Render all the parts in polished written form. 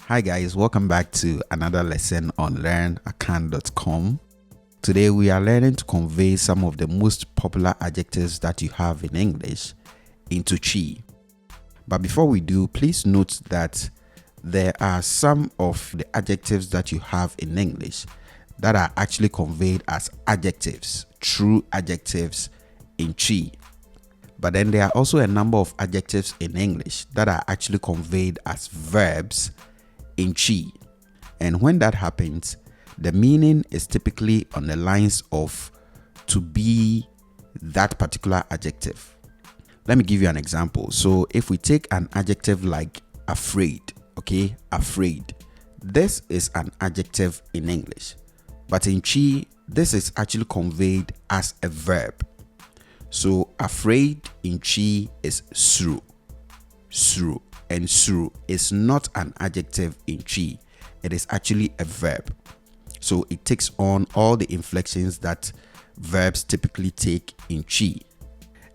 Hi guys, welcome back to another lesson on LearnAkan.com. Today we are learning to convey some of the most popular adjectives that you have in English into Twi. But before we do, please note that there are some of the adjectives that you have in English that are actually conveyed as adjectives, true adjectives in Twi. But then there are also a number of adjectives in English that are actually conveyed as verbs in Twi. And when that happens, the meaning is typically on the lines of to be that particular adjective. Let me give you an example. So if we take an adjective like afraid, okay, afraid, this is an adjective in English, but in Twi, this is actually conveyed as a verb. So afraid in Twi is sru, sru. And sru is not an adjective in Twi. It is actually a verb. So it takes on all the inflections that verbs typically take in Twi.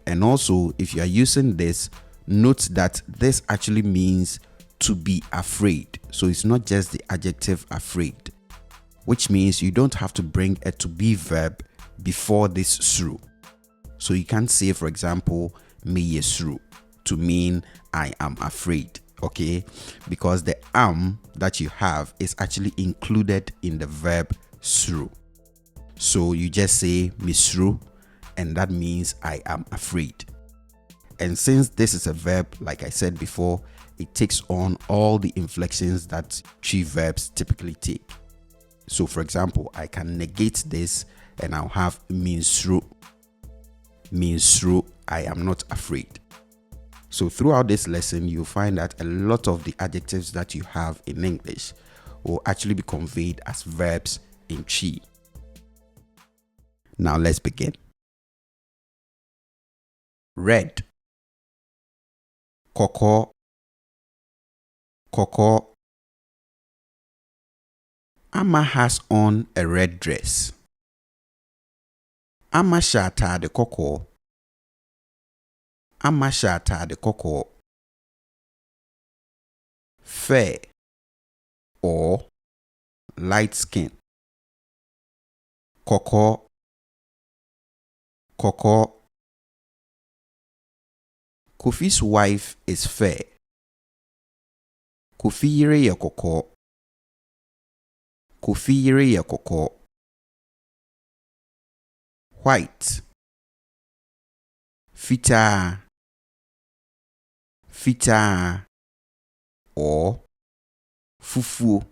And also, if you are using this, note that this actually means to be afraid. So it's not just the adjective afraid, which means you don't have to bring a to be verb before this sru. So you can't say, for example, mekyea sru to mean I am afraid, okay? Because the am that you have is actually included in the verb sru. So you just say misru, and that means I am afraid. And since this is a verb, like I said before, it takes on all the inflections that Twi verbs typically take. So for example, I can negate this and I'll have minsru. Minsru, I am not afraid. So throughout this lesson, you'll find that a lot of the adjectives that you have in English will actually be conveyed as verbs in Twi. Now let's begin. Red, koko, koko. Amma has on a red dress. Amma hyɛ ataade kɔkɔɔ. Amma hyɛ ataade kɔkɔɔ. Fair or light skin. Kɔkɔɔ, kɔkɔɔ. Kofi's wife is fair. Kofi yere yɛ kɔkɔɔ. Kofi yere yɛ kɔkɔɔ. White, fitaa, fitaa, or fufuo,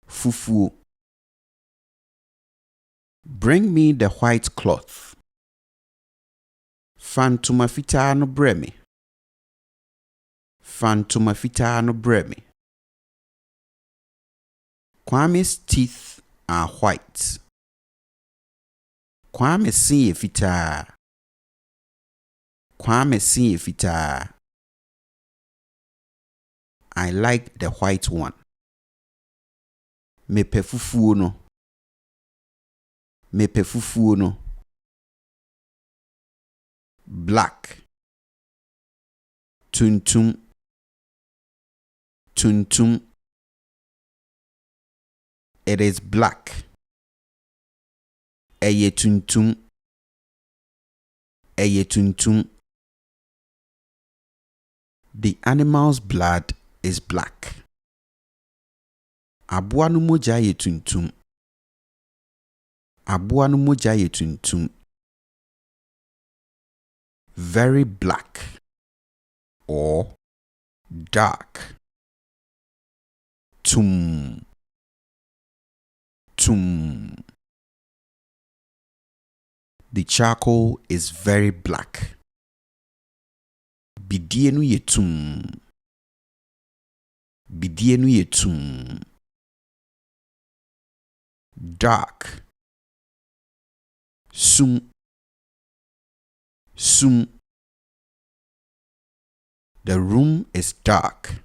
fufuo. Bring me the white cloth. Fantuma fitaa no brɛ me. Fantuma fitaa no brɛ me. Kwame's teeth are white. Kwame sin yɛ fitaa. Kwame sin yɛ fitaa. I like the white one. Mepɛ fufuo no. Mepɛ fufuo no. Black, tuntum, tuntum. It is black. Ɛyɛ tuntum. Ɛyɛ tuntum. The animal's blood is black. Aboa no mogya yɛ tuntum. Aboa no mogya yɛ tuntum. Very black or dark. Tum, tum. The charcoal is very black. Bidie no yɛ tum. Bidie no yɛ tum. Dark. Sum, sum. The room is dark.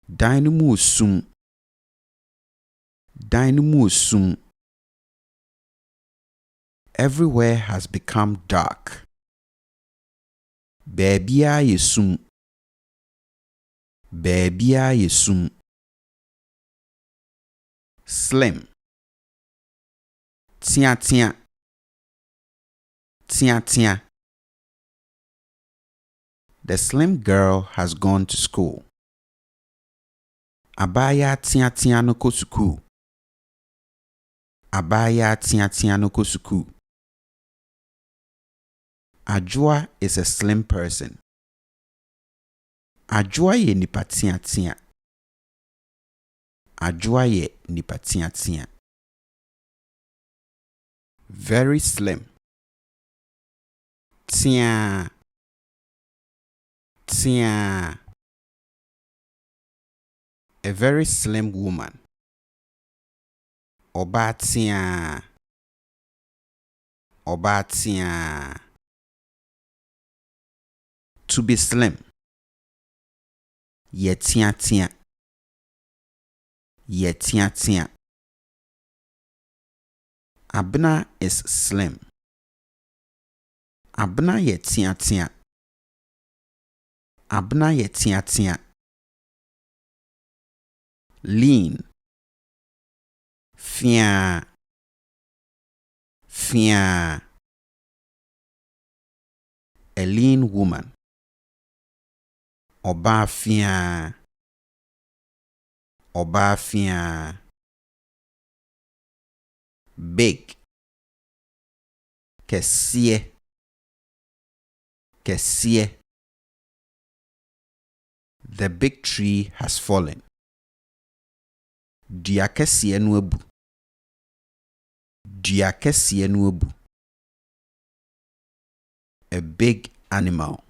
Dan no mu sum. Dan no mu sum. Everywhere has become dark. Baabia yɛ sum. Baabia yesum. Slim. Tia tia. Tia tia. The slim girl has gone to school. Abaya tia tia no ko suku. Abaya tia tia no ko suku. Ajua is a slim person. Ajua ye nipa tia tia. Ajua ye nipa tia tia. Very slim. Tia. Tia. A very slim woman. Oba tia. Oba tia. To be slim. Ye tia tia. Ye tia tia. Abna is slim. Abna ye tia tia. Abna ye tia tia. Lean. Fia. Fia. A lean woman. Oba fia. Oba fia. Big. Kesie. Kesie. The big tree has fallen. Dua kesie no abu. Dua kesie no abu. A big animal.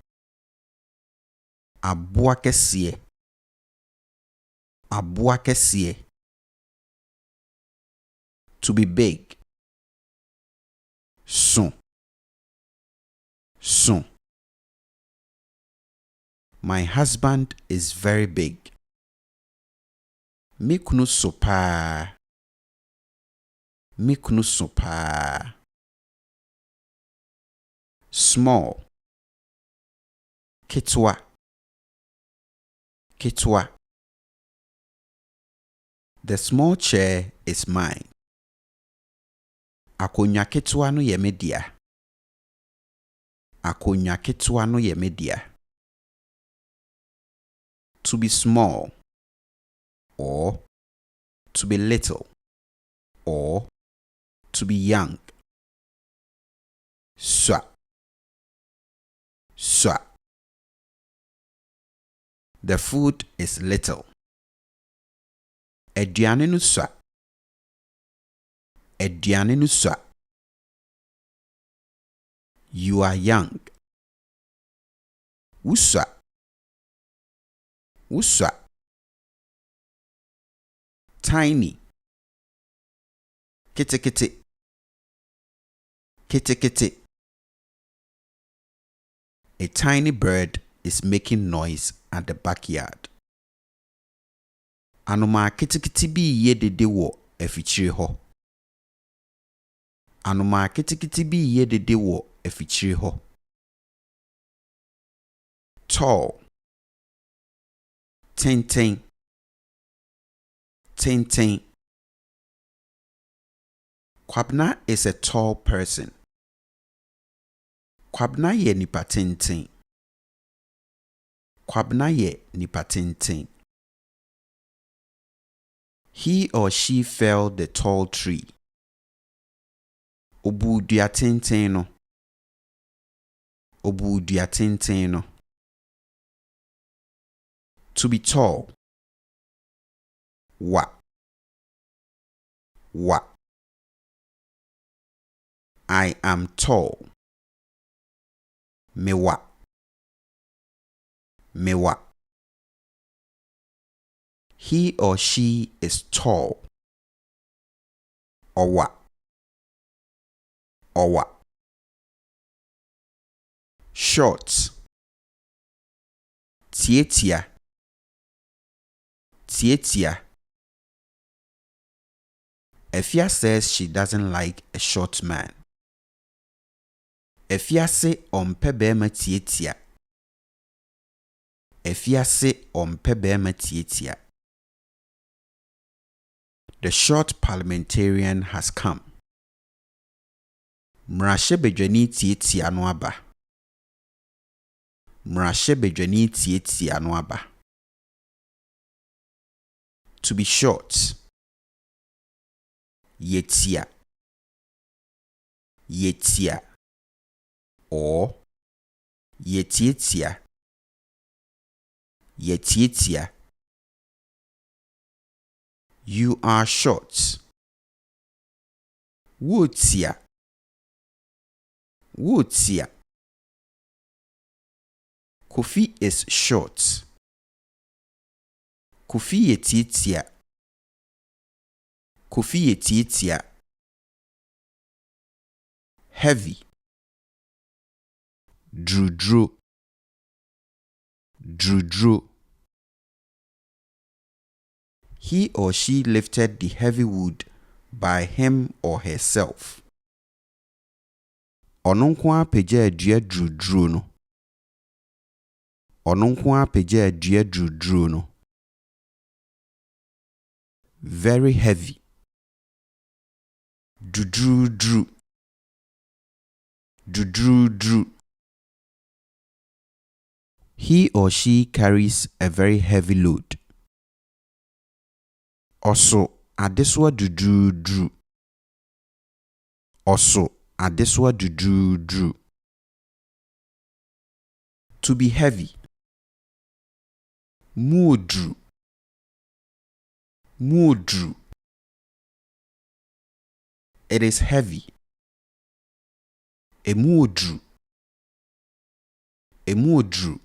Aboa kesie. Aboa kesie. To be big. So. So. My husband is very big. Me kunu sopa. Me kunu sopa. Small. Ketwa. Ketwa. The small chair is mine. Akonya ketwa no ye me dia. Akonya ketwa no ye me dia. To be small, or to be little, or to be young. Swa. Swa. The food is little. Aduane no swa. Aduane no swa. You are young. Uswa. Uswa. Tiny. Kitty kitty. Kitty kitty. A tiny bird is making noise at the backyard. Anoma kitty kitty bi ye dede wo afichiri ho. Anoma kitty kitty bi ye dede wo afichiri ho. Tall. Tenten. Tenten. Kwabna is a tall person. Kwabna ye nipa tenten. Kwabna ye nipa tenten. He or she felled the tall tree. Obu dua tenten no. Obu dua tenten no. To be tall. Wa. Wa. I am tall. Mewa. Mewa. He or she is tall. Owa. Owa. Short. Tietia. Tietia. Efia says she doesn't like a short man. Efia se ompe bema tietia. Efiase ompe bema tietia. The short parliamentarian has come. Mrashe bedwani tietia no aba. Mrashe bedwani tietia no aba. To be short. Yetia. Yetia. Or yetietia. Yetietia. You are short. Wotia. Wotia. Kofi is short. Kofi yetietia. Kofi yetietia. Heavy. Drudru. Drudru. He or she lifted the heavy wood by him or herself. Ononkwa peja adua drudru no. Ononkwa peja adua drudru no. Very heavy. Drudru. Drudru. He or she carries a very heavy load. Also, adeswa drudru. Also, adeswa drudru. To be heavy. Mudru. Mudru. It is heavy. Emudru. Emudru.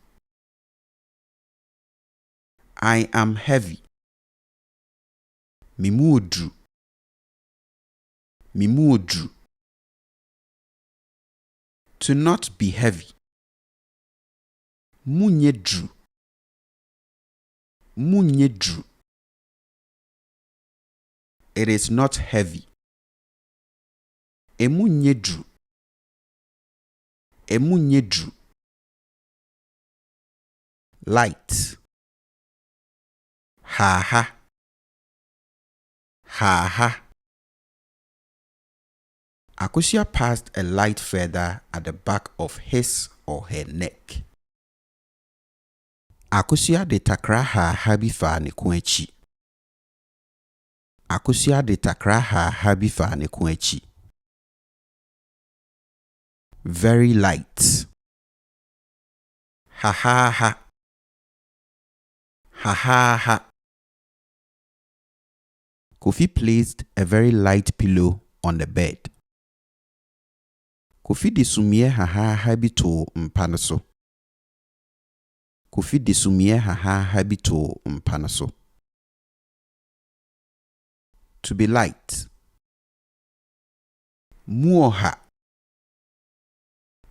I am heavy. Mimudru. Mimudru. To not be heavy. Munyedru. Munyedru. It is not heavy. Emunyedru. Emunyedru. Light. Ha ha. Ha ha. Akosia passed a light feather at the back of his or her neck. Akosia de takra ha ha bi fa ne ko achi. Akosia de takra ha ha bi fa ne ko achi. Very light. Ha ha ha. Ha ha ha. Kofi placed a very light pillow on the bed. Kofi de sumie ha ha ha bi to mpa no so. Kofi de sumie ha ha ha bi to mpa no so. To be light. Muoha.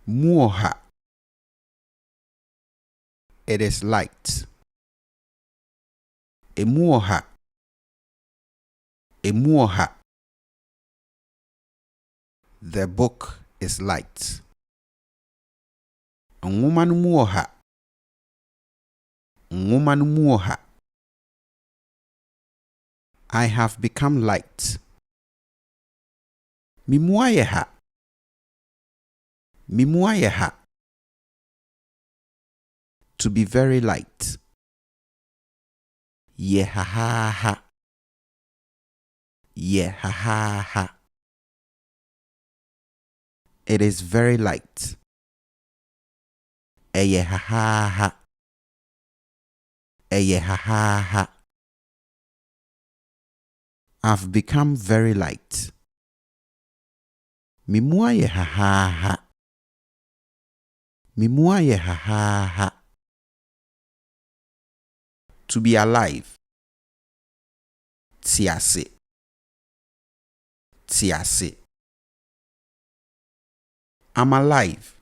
Muoha. It is light. Emuoha. Emuoha. The book is light. Nwoma no muoha. Nwoma no muoha. I have become light. Mimuayeha. Mimuayeha. To be very light. Yehahaha. Yehahaha. It is very light. Eyehahaha. Eyehahaha. I've become very light. Mimuayehahaha. Mimuayehahaha. To be alive. Tiase. Tiase. I'm alive.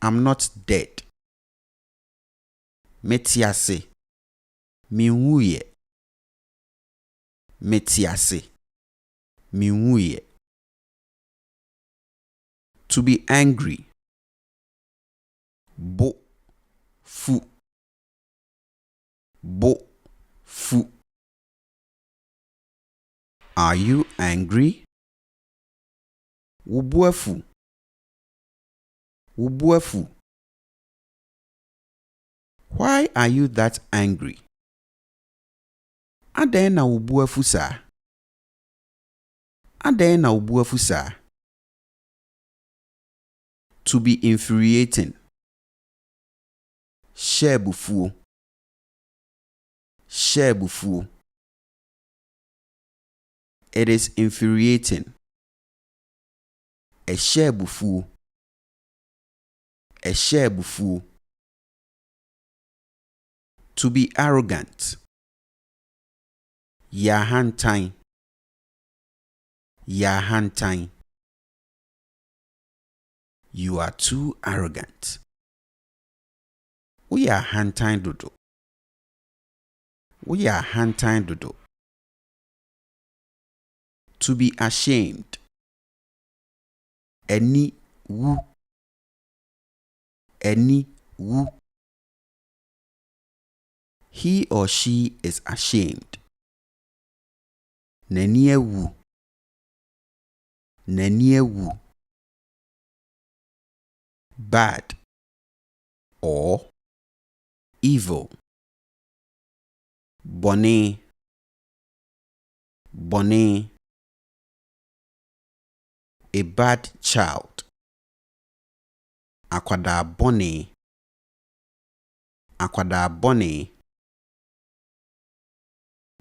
I'm not dead. Metiase. Miwuye. Metiase. Miwuye. To be angry. Bo. Fu. Bo fu. Are you angry? Ubuafu. Ubuafu. Why are you that angry? Aden na ubuafu sa. Aden na ubuafu sa. To be infuriating. Shebufu. Shebufu. It is infuriating. Eshebufu. Eshebufu. To be arrogant. Yahantain. Yahantain. You are too arrogant. We are hantain dodo. We are hantain dodo. To be ashamed. Eni wu. Eni wu. He or she is ashamed. Nenie wu. Nenie wu. Bad or evil. Bone. Bone. A bad child. Akwada bone. Akwada bone.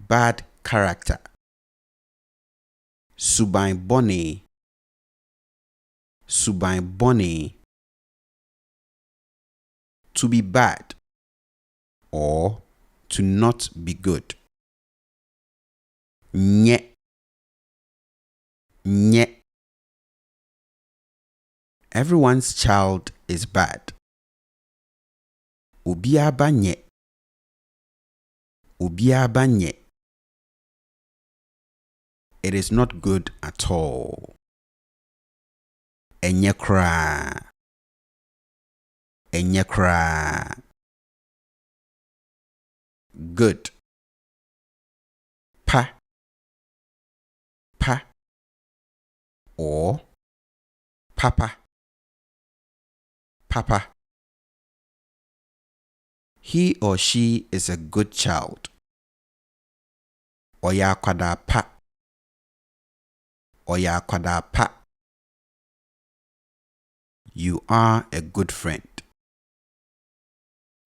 Bad character. Subai bone. Subai bone. To be bad or to not be good. Nye. Nye. Everyone's child is bad. Obiaba nye. Obiaba nye. It is not good at all. Enye kra. Enye kra. Good. Pa. Pa. Or papa. Papa. He or she is a good child. Oya kwada pa. Oya kwada pa. You are a good friend.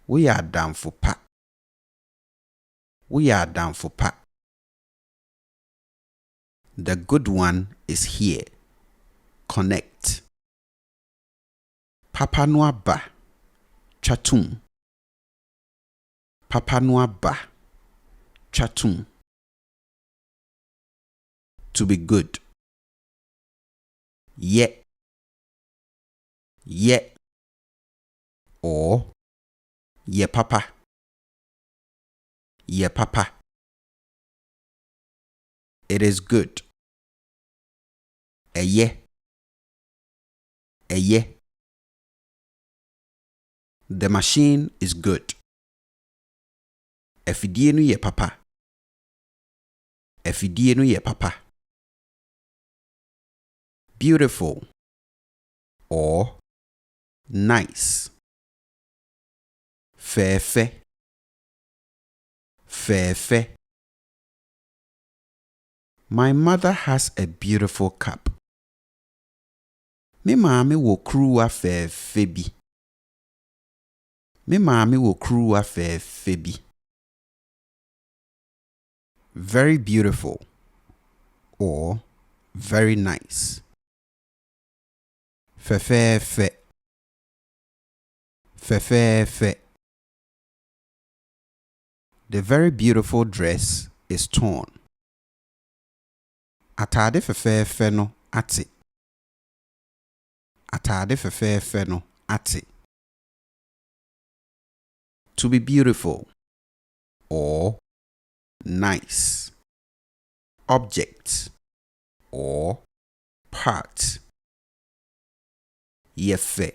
We are down for pa. We are down for pa. The good one is here. Connect. Papa noa ba. Chatum. Papa noa ba. Chatum. To be good. Ye. Ye. Or ye papa. Ye papa. It is good. Eye. Eye. The machine is good. Efidie no ye papa. Efidie no ye papa. Beautiful or nice. Fefe. Fefe. My mother has a beautiful cup. Me maame wo kruwa fefe bi. Me maame wo kruwa fefe bi. Very beautiful or very nice. Fefefe. Fefefe. The very beautiful dress is torn. Atade fefefe no ate. Atade fefefe no ate. To be beautiful or nice. Object or part. Yefe.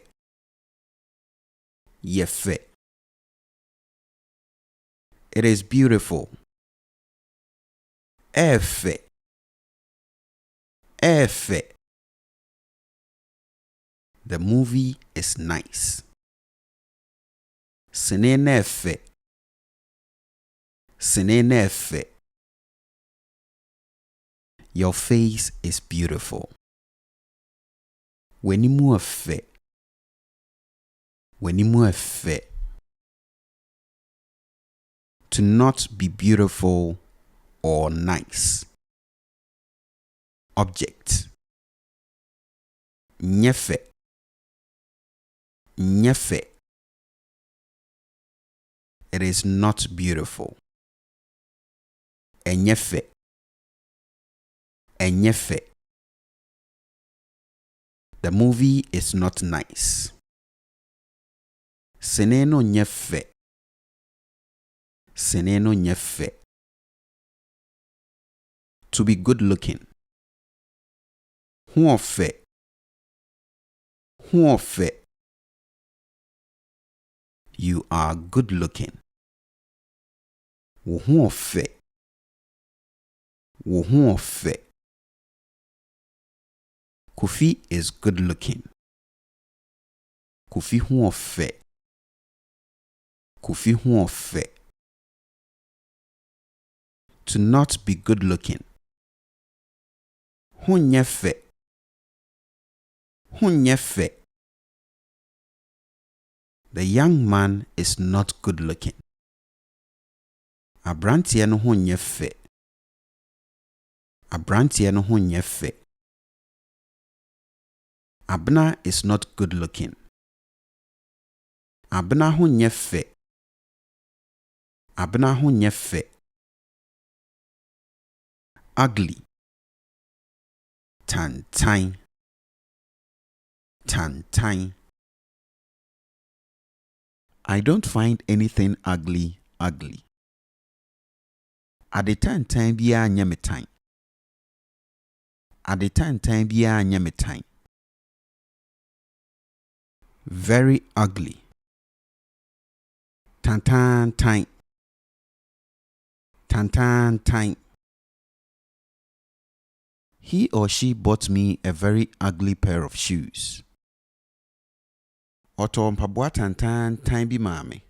Yefe. It is beautiful. Efe. Efe. The movie is nice. Sinenefe. Sinenefe. Your face is beautiful. Wenimuefe. Wenimuefe. To not be beautiful or nice. Object. Nyefe. Nyefe. It is not beautiful. Enyefe. Enyefe. The movie is not nice. Seneno nyefe. Seneno nyefe. To be good looking. Huofe. Huofe. You are good looking. Wuhuofe. Wuhuofe. Kofi is good looking. Kofi huofe. Kofi huofe. To not be good looking. Hunyefe. Hunyefe. The young man is not good looking. Abrantie no hunyefe. Abrantie no hunyefe. Abna is not good looking. Abna hunyefe. Abna hunyefe. Ugly. Tantain. Tantain. I don't find anything ugly. At the time biya nye me time. At the time biya nye me time. Very ugly. Tantan time. Tantan time. He or she bought me a very ugly pair of shoes. Oto mpaboa tantan time bi maame.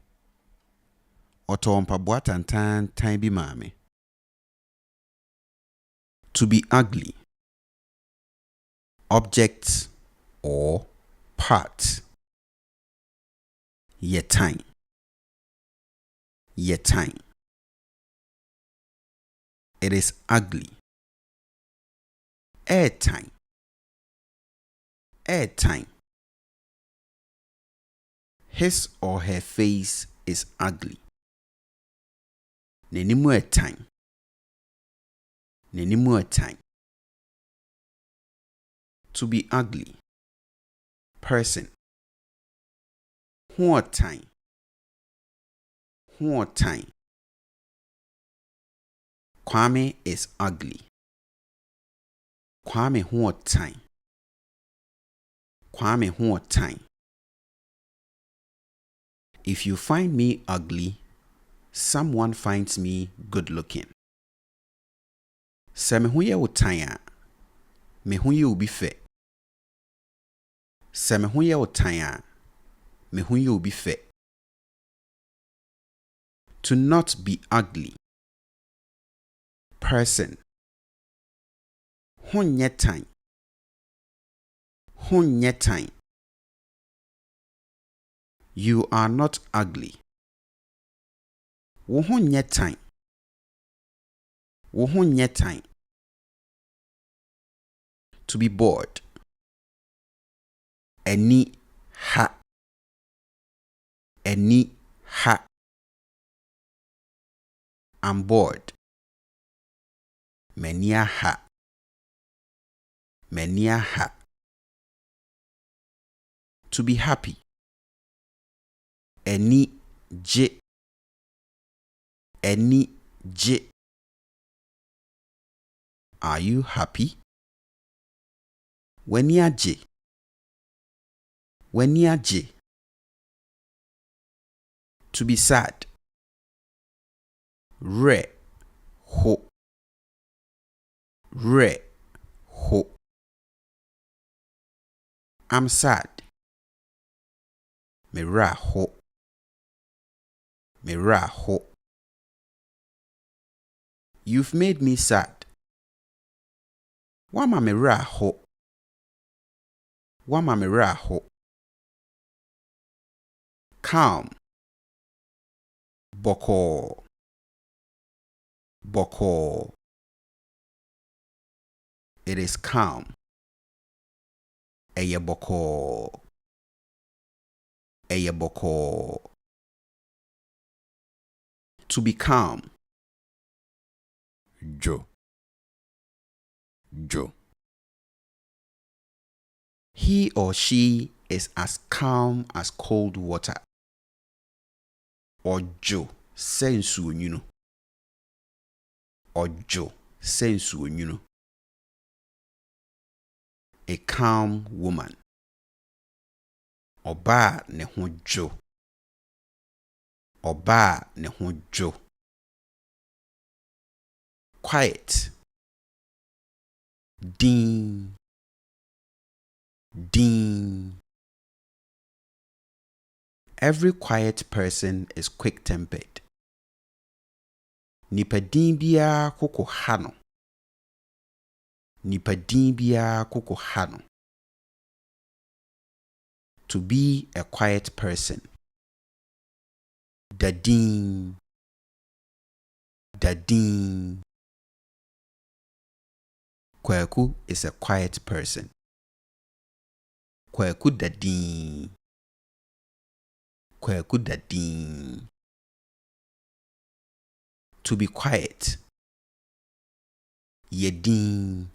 Oto mpaboa tantan time bi maame. To be ugly. Object or part. Ye time. Ye time. It is ugly. Air time. Air time. His or her face is ugly. Nenimu air time. Nenimu air time. To be ugly. Person. Huo time. Huo time. Kwame is ugly. Kwame huo time. Kwame huo time. If you find me ugly, someone finds me good looking. Se me huye utanya, me huye ubife. Se me huye utanya, me huye ubife. To not be ugly. Person. Hunye time. Hunye time. You are not ugly. Wuhunye time. Wuhunye time. To be bored. Eni ha. Eni ha. I'm bored. Menia ha. Menia ha. To be happy. Eni je. Eni je. Are you happy? Wenia je. Wenia je. To be sad. Re ho. Re ho. I'm sad. Me ra ho. Me ra ho. You've made me sad. Wama me ra ho. Wama me ra ho. Calm. Boko. Boko. It is calm. Eye boko. Eye boko. To be calm. Jo. Jo. He or she is as calm as cold water. Ojo sensu onyuno. Ojo sensu onyuno. A calm woman. Oba ne ho jo. Oba ne ho jo. Quiet. Ding. Ding. Every quiet person is quick-tempered. Nipadin biya koko hano. Nipadin biya koko hano. To be a quiet person. Dadin. Dadin. Kwaku is a quiet person. Kwaku dadin. Kwaku dadin. To be quiet. Yedin.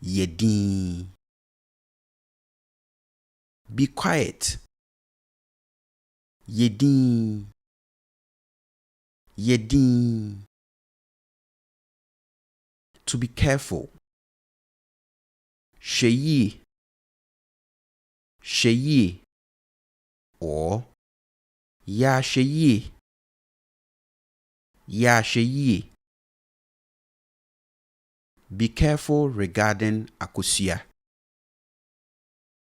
Yedin. Be quiet. Yedin. Yedin. To be careful. Sheyi. Sheyi. Or ya sheyi. Ya sheyi. Be careful regarding akosia.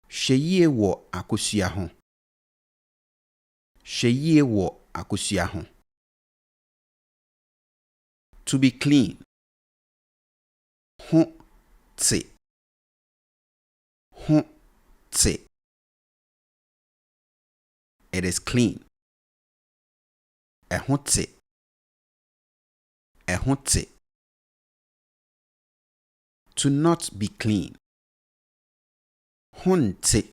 Sheyi wo akosia ho. Sheyi wo akosia ho. To be clean. Ho te. Ho te. It is clean. Ho te. Ho te. To not be clean. Honte.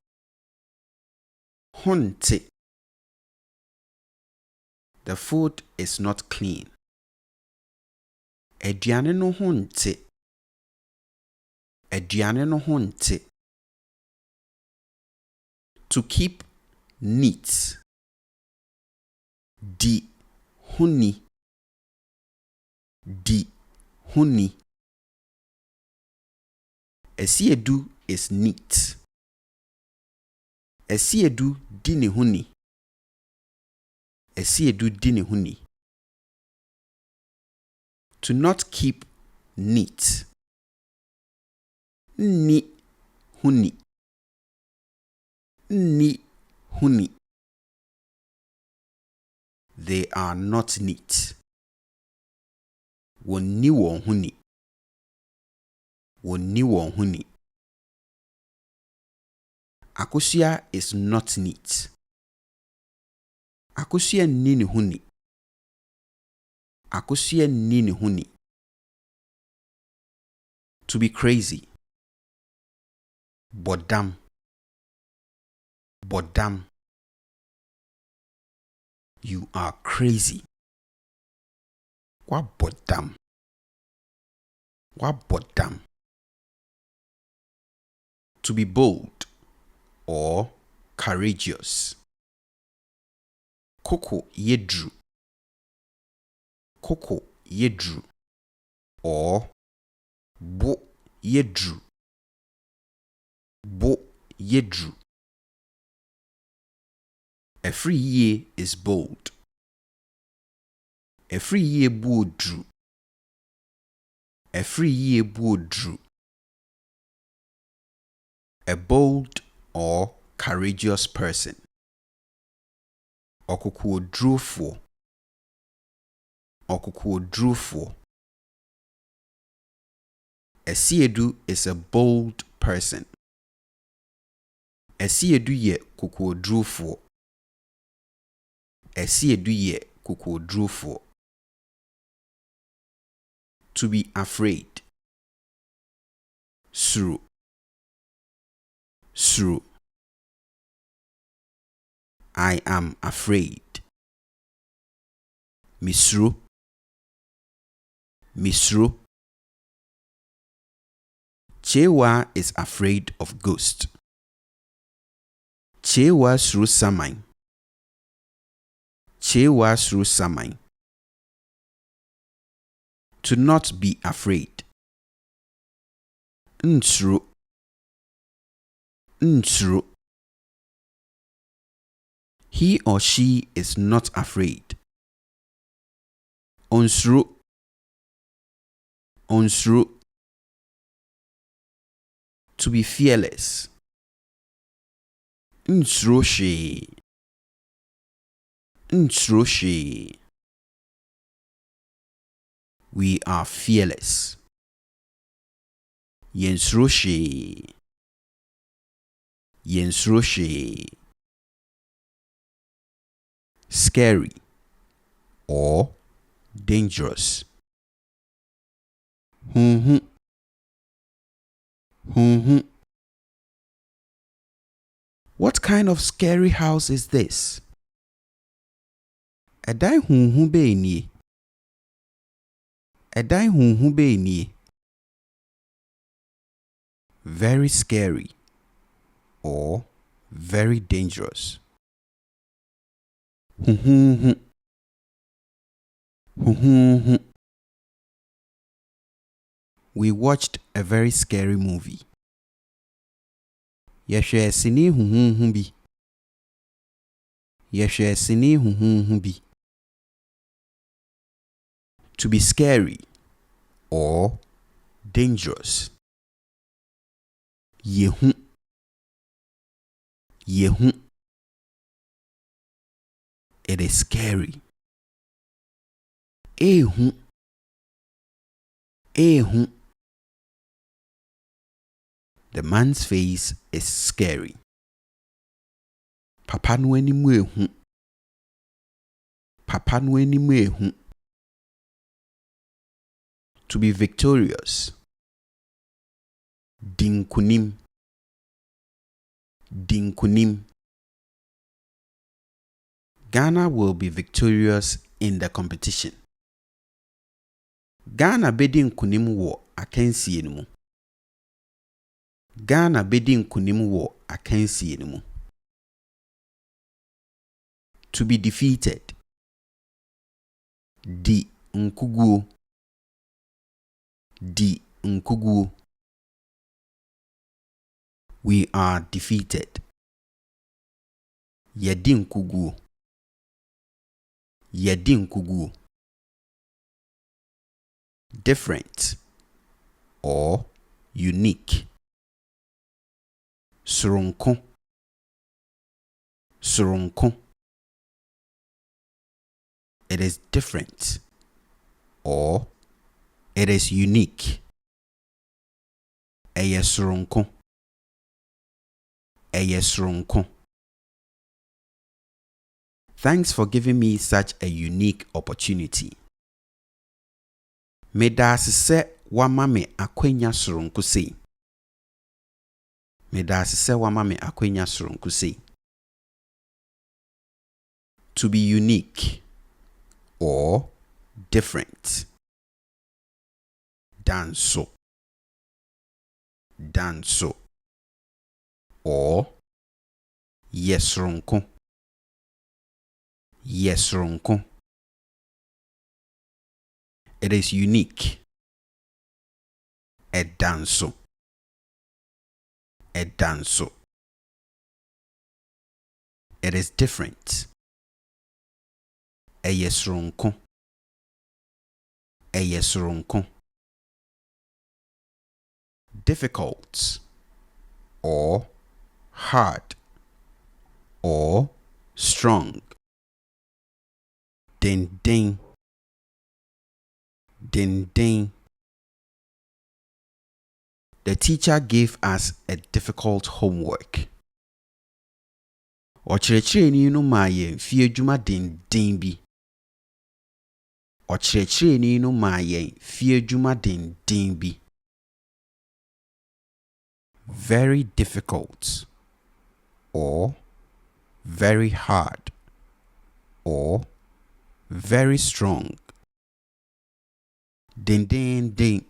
Honte. The food is not clean. Aduane no honte. Aduane no honte. To keep neat. Di huni. Di huni. Esiedu is neat. Esiedu di ne huni. Esiedu di ne huni. To not keep neat. Ni huni. Ni huni. They are not neat. Wonni won huni. Wonni won huni. Akosia is not neat. Akosia ni ne huni. Akosia ni ne huni. To be crazy. Bodam. Bodam. You are crazy. Wa bodam. Wa bodam. To be bold or courageous. Koko yedru. Koko yedru. Or bo yedru. Bo yedru. A free ye is bold. Efri ye buodru. Efri ye buodru. A bold or courageous person. Okukuodrufo. Okukuodrufo. Esiedu is a bold person. Esiedu ye kukuodrufo. Esiedu ye kukuodrufo. To be afraid. Suru. Suru. I am afraid. Misru. Misru. TWI is afraid of ghosts. TWI suru saman. TWI suru saman. To not be afraid. Nsuru. Nsuru. He or she is not afraid. Onsuru. Onsuru. To be fearless. Nsuru she. Nsuru she. We are fearless. Yensuru she. Yensuru she. Scary or dangerous. What kind of scary house is this? Edai be ni. Edai be ni. Very scary or very dangerous. We watched a very scary movie. Yeshwe sini bi. Yeshwe sini bi. To be scary or dangerous. Yehu. Yehu. It is scary. Ehu. Ehu. The man's face is scary. Papa no animu ehu. Papa no animu ehu. To be victorious. Dinkunim. Dinkunim. Ghana will be victorious in the competition. Ghana bedi nkunim wo akansie mu. Ghana bedi nkunim wo akansie mu. To be defeated. Di nkuguo. Di nkuguo. We are defeated. Yedi nkuguo. Yedi nkuguo. Different or unique. Soronko. Soronko. It is different or it is unique. Eye soronko. Eye soronko. Thanks for giving me such a unique opportunity. Medasi se wama me akwenya soronko sei. Medasi se wama me akwenya soronko sei. To be unique or different. Danso. Danso. Or yesronko. Yesronko. It is unique. A danso. A danso. It is different. A yesronko. ɛyɛ soronko. Difficult or hard or strong. Ding. The teacher gave us a difficult homework. Ɔkyerɛkyerɛni no maa yɛn fie adwuma denden bi. Ɔkyerɛkyerɛni no maa yɛn fie adwuma denden bi. Very difficult or very hard or very strong. Ding.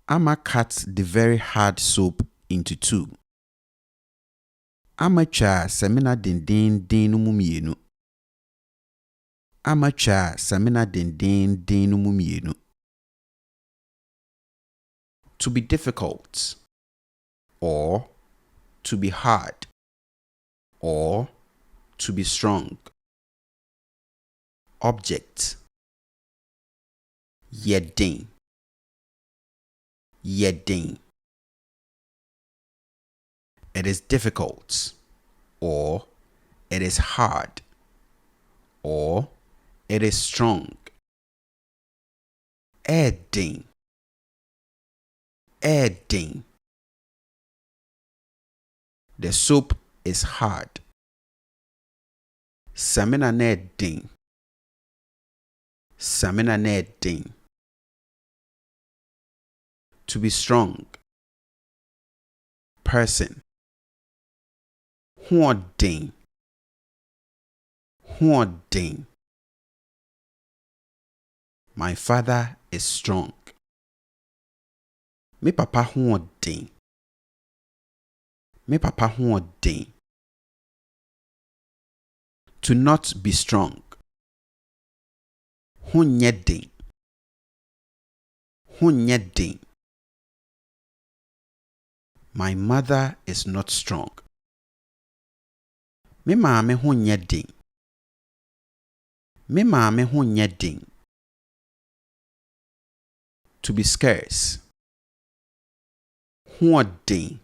I'ma cut the very hard soap into two. I'ma twa samina ding no mu mmienu. I'ma twa samina ding no mu mmienu. To be difficult or to be hard or to be strong. Object. Yedin. It is difficult or it is hard or it is strong. Edin. The soap is hard. Samina nedin. To be strong. Person. Hoɔden. My father is strong. Me papa hoɔden. To not be strong. Honyɛ den. My mother is not strong. Me maame honyɛ den. To be scarce. Hoɔden.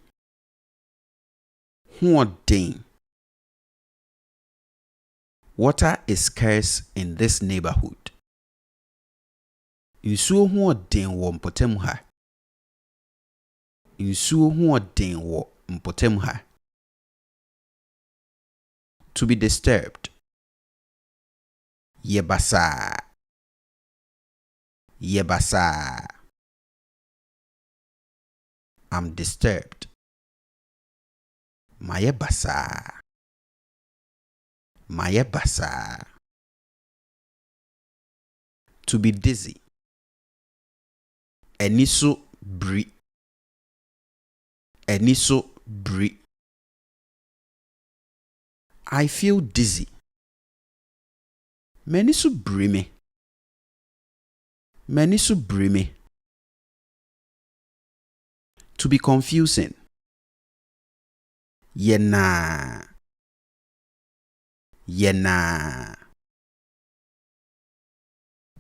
Water is scarce in this neighborhood. Nsuo hoɔden wɔ mpɔtam ha. To be disturbed. Yɛbasaa. I'm disturbed. Mayɛ basaa. To be dizzy. Ani so biri. I feel dizzy. M'ani so biri me. To be confusing. Yena.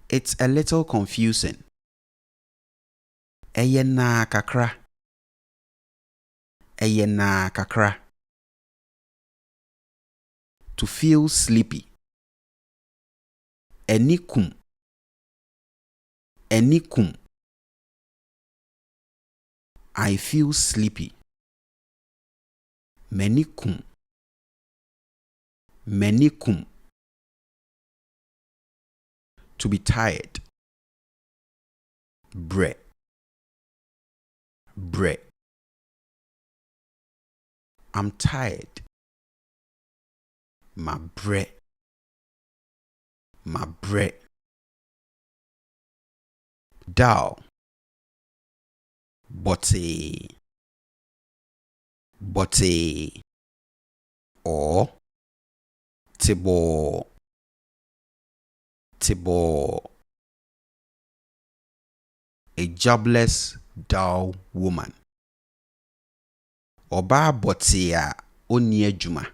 It's a little confusing. Eyena kakra. To feel sleepy. Enikum. I feel sleepy. Menikum. To be tired. Bre. I'm tired. My bre. Dull. Bote. Or tibo. A jobless, dull woman. Ọbaa bote a onni adwuma.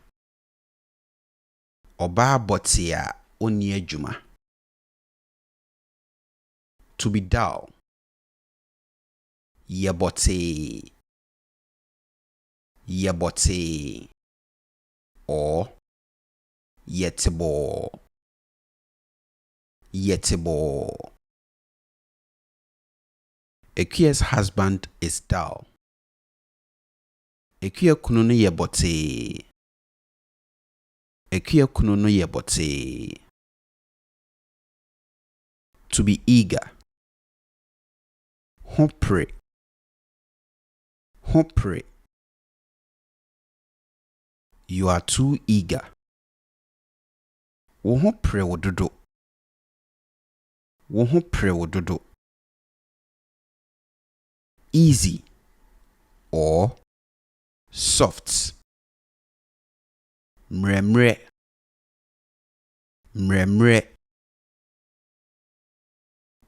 Oba bote a onni adwuma. To be dull. Yebote. Yebote. Or yetebo. Yetebo. Ekyea's husband is dull. Ekyea kunu no yebote. Ekyea kunu no yebote. To be eager. Hopre. Hopre. You are too eager. Wo hopre wo dodo. Wo hopre wo dodo. Easy or soft. Mremre. Mremre.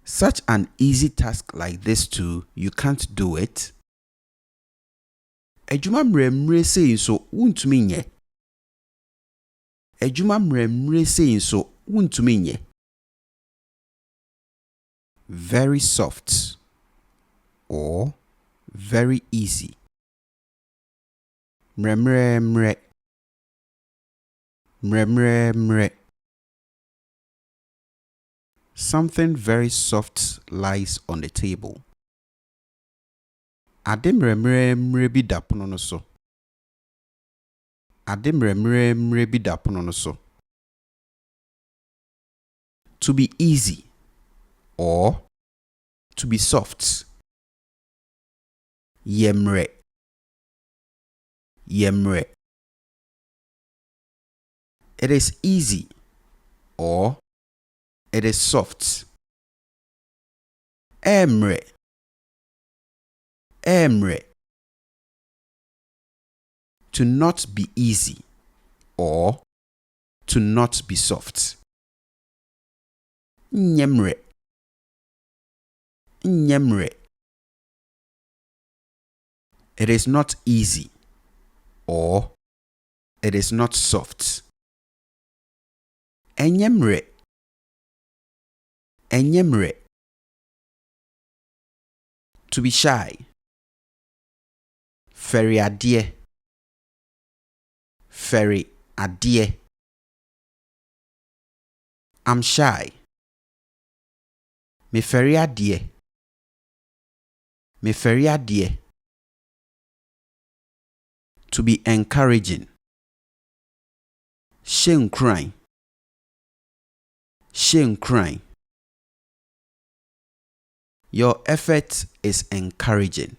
Such an easy task like this too, you can't do it. Ejuma mremre saying so wuntumi nye. Ejuma mremre saying so wuntumi nye. Very soft or very easy. Mremre mre. Mremre mre. Something very soft lies on the table. Ade mremre mre bi da pono no so. Ade mremre mre bi da pono no so. To be easy or to be soft. Yemre. Yemre. It is easy or it is soft. Emre. Emre. To not be easy or to not be soft. Nyemre. Nyemre. It is not easy or it is not soft. Enyemre. Enyemre. To be shy. Ferry adie. Ferry adie. I'm shy. Me ferry adie. Me ferry adie. To be encouraging. Shame crying. Shame crying. Your effort is encouraging.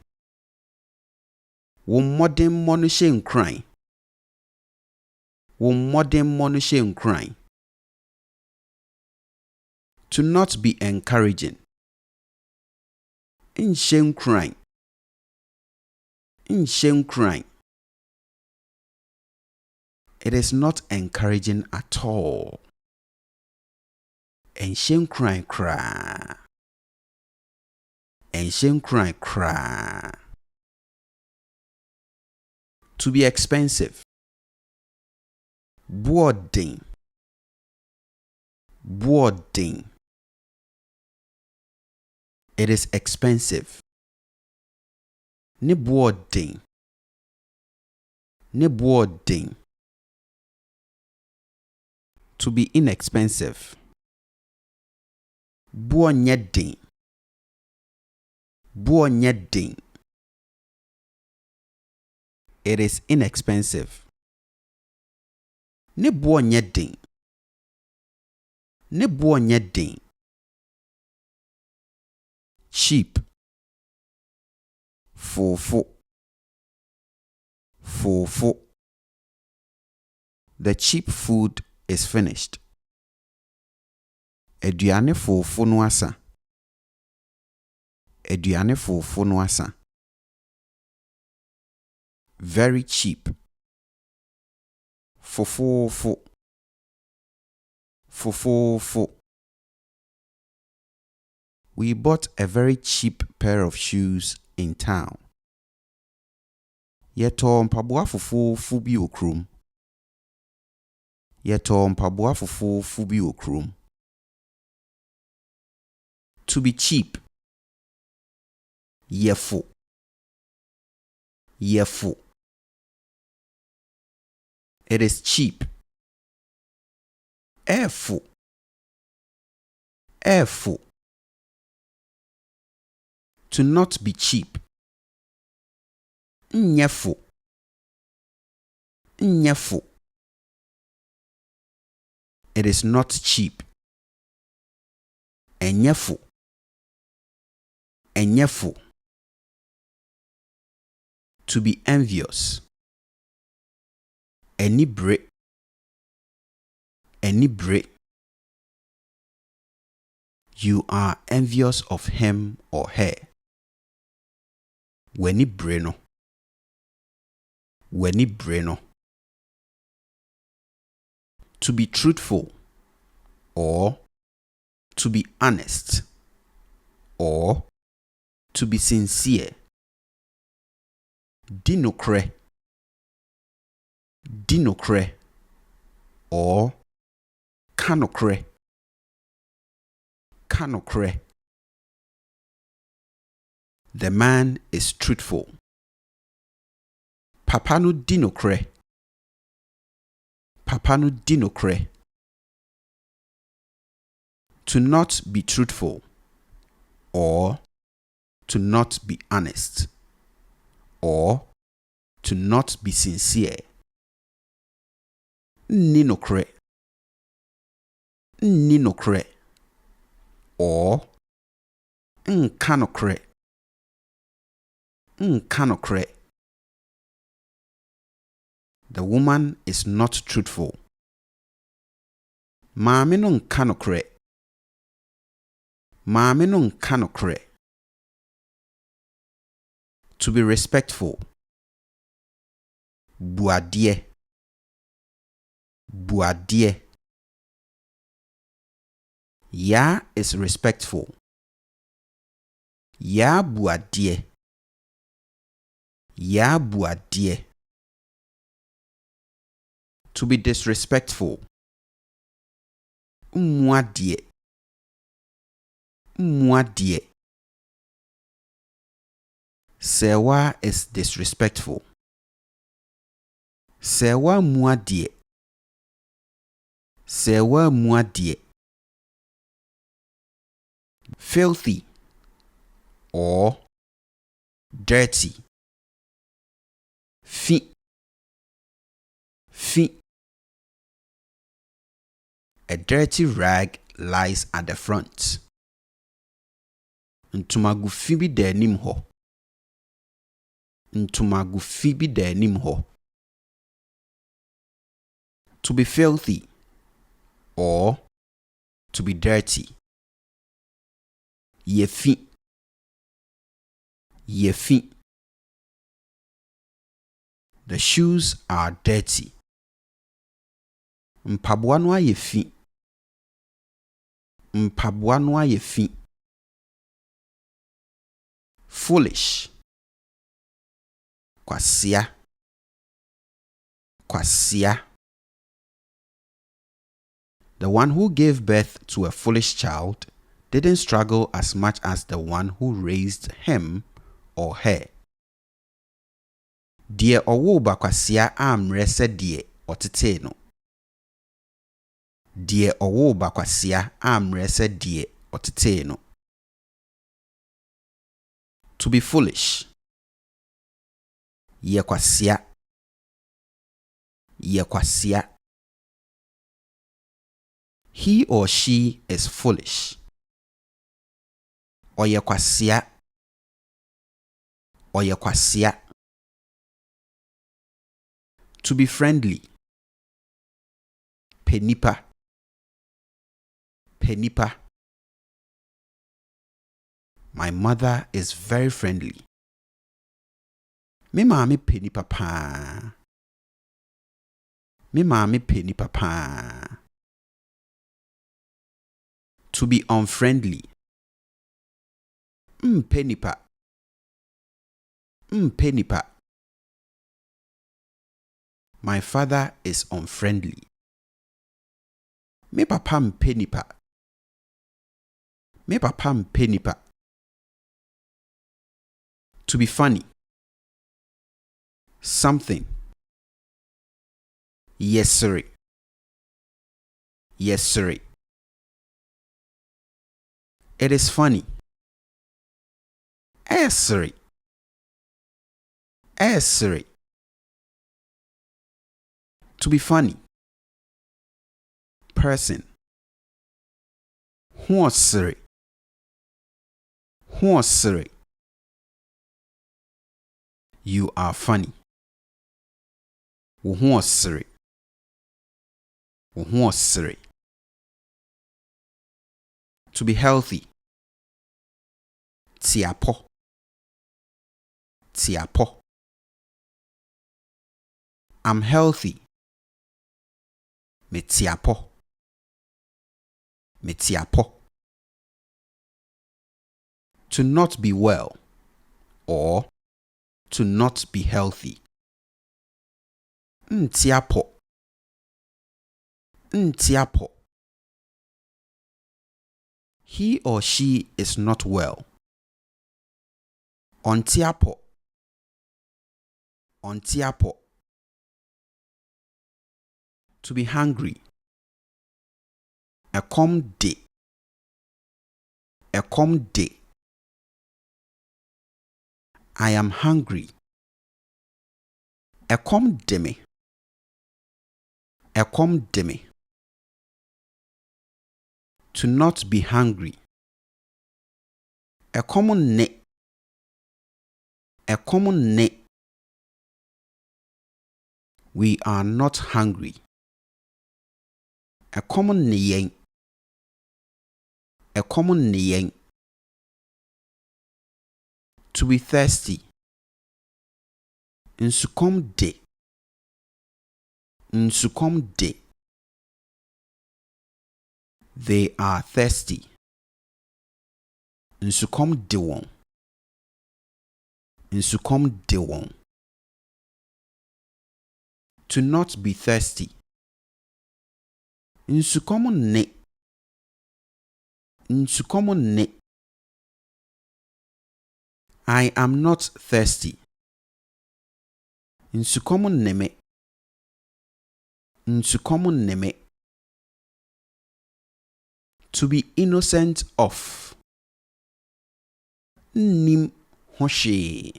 Wo modern monu shame crying. Wo modern monu shame crying. To not be encouraging. In shame crying. In shame crying. It is not encouraging at all. And shame crying cry. And shame crying cry. To be expensive. Boarding. Boarding. It is expensive. Ne boarding. Ne boarding. To be inexpensive. Buonyeding. Buonyeding. It is inexpensive. Ne buonyeding. Ne buonyeding. Cheap. Fufu. Fufu. The cheap food is finished. Aduane fufu no asa. Aduane fufu no asa. Very cheap. Fufu. Fufu. We bought a very cheap pair of shoes in town. Yeto mpaboa fufu bi okrum. Yeto mpaboa fufufu bi okrum. To be cheap. Yefo. Yefo. It is cheap. Efo. Efo. To not be cheap. Nyefo. Nyefo. It is not cheap. Enyefo. Enyefo. To be envious. Enibre. Enibre. You are envious of him or her. Wenibre no. Wenibre no. To be truthful, or to be honest, or to be sincere. Dinokre. Dinokre. Or kanokre. Kanokre. The man is truthful. Papa no dinokre. Papa no dinokre. To not be truthful, or to not be honest, or to not be sincere. Ninokre. Ninokre. Or nkanokre. Nkanokre. The woman is not truthful. Maame no nkanokre. Maame no nkanokre. To be respectful. Buadie. Buadie. Ya is respectful. Ya buadie. Ya buadie. To be disrespectful. Mwadie. Mwadie. Sewa is disrespectful. Sewa mwadie. Sewa mwadie. Filthy or dirty. Fi. Fi. A dirty rag lies at the front. Ntumagu fi bi da anim ho. Ntumagu fi bi da anim ho. To be filthy or to be dirty. Yefi. Yefi. The shoes are dirty. Mpaboa no ayefi. Mpaboa no ayefi. Foolish. Kwasia. Kwasia. The one who gave birth to a foolish child didn't struggle as much as the one who raised him or her. Die owo ba kwasia amre se die otete no. Die owo ba kwasia amre se die otete no. To be foolish. Ye kwasia. Ye kwasia. He or she is foolish. Oye kwasia. Oye kwasia. To be friendly. Penipa. Penipa. My mother is very friendly. Me maami penipa pa. Me maami penipa pa. To be unfriendly. Penipa. Penipa. My father is unfriendly. Me papa mpe nipa. Me papa mpe nipa. To be funny. Something. Yes, sir. Yes, sir. It is funny. Yes, sir. Yes, sir. To be funny. Person. Horse, sir. Horse, sir. You are funny. Horse, sir. Horse, sir. To be healthy. Tiapo. Tiapo. I'm healthy. Mekyea. Mekyea. To not be well or to not be healthy. Ntiapo. Ntiapo. He or she is not well. Ontiapo. Ontiapo. To be hungry. Ekom de. Ekom de. I am hungry. Ekom de me. Ekom de me. To not be hungry. Ekom ne. Ekom ne. We are not hungry. Ekom ne yen. Ekom ne yen. To be thirsty. Nsukom de. Nsukom de. They are thirsty. Nsukom de won. Nsukom de won. To not be thirsty. Nsukom ne. Nsukom ne. I am not thirsty. Nsukom ne me. Nsukom ne me. To be innocent of. Nim hoshe.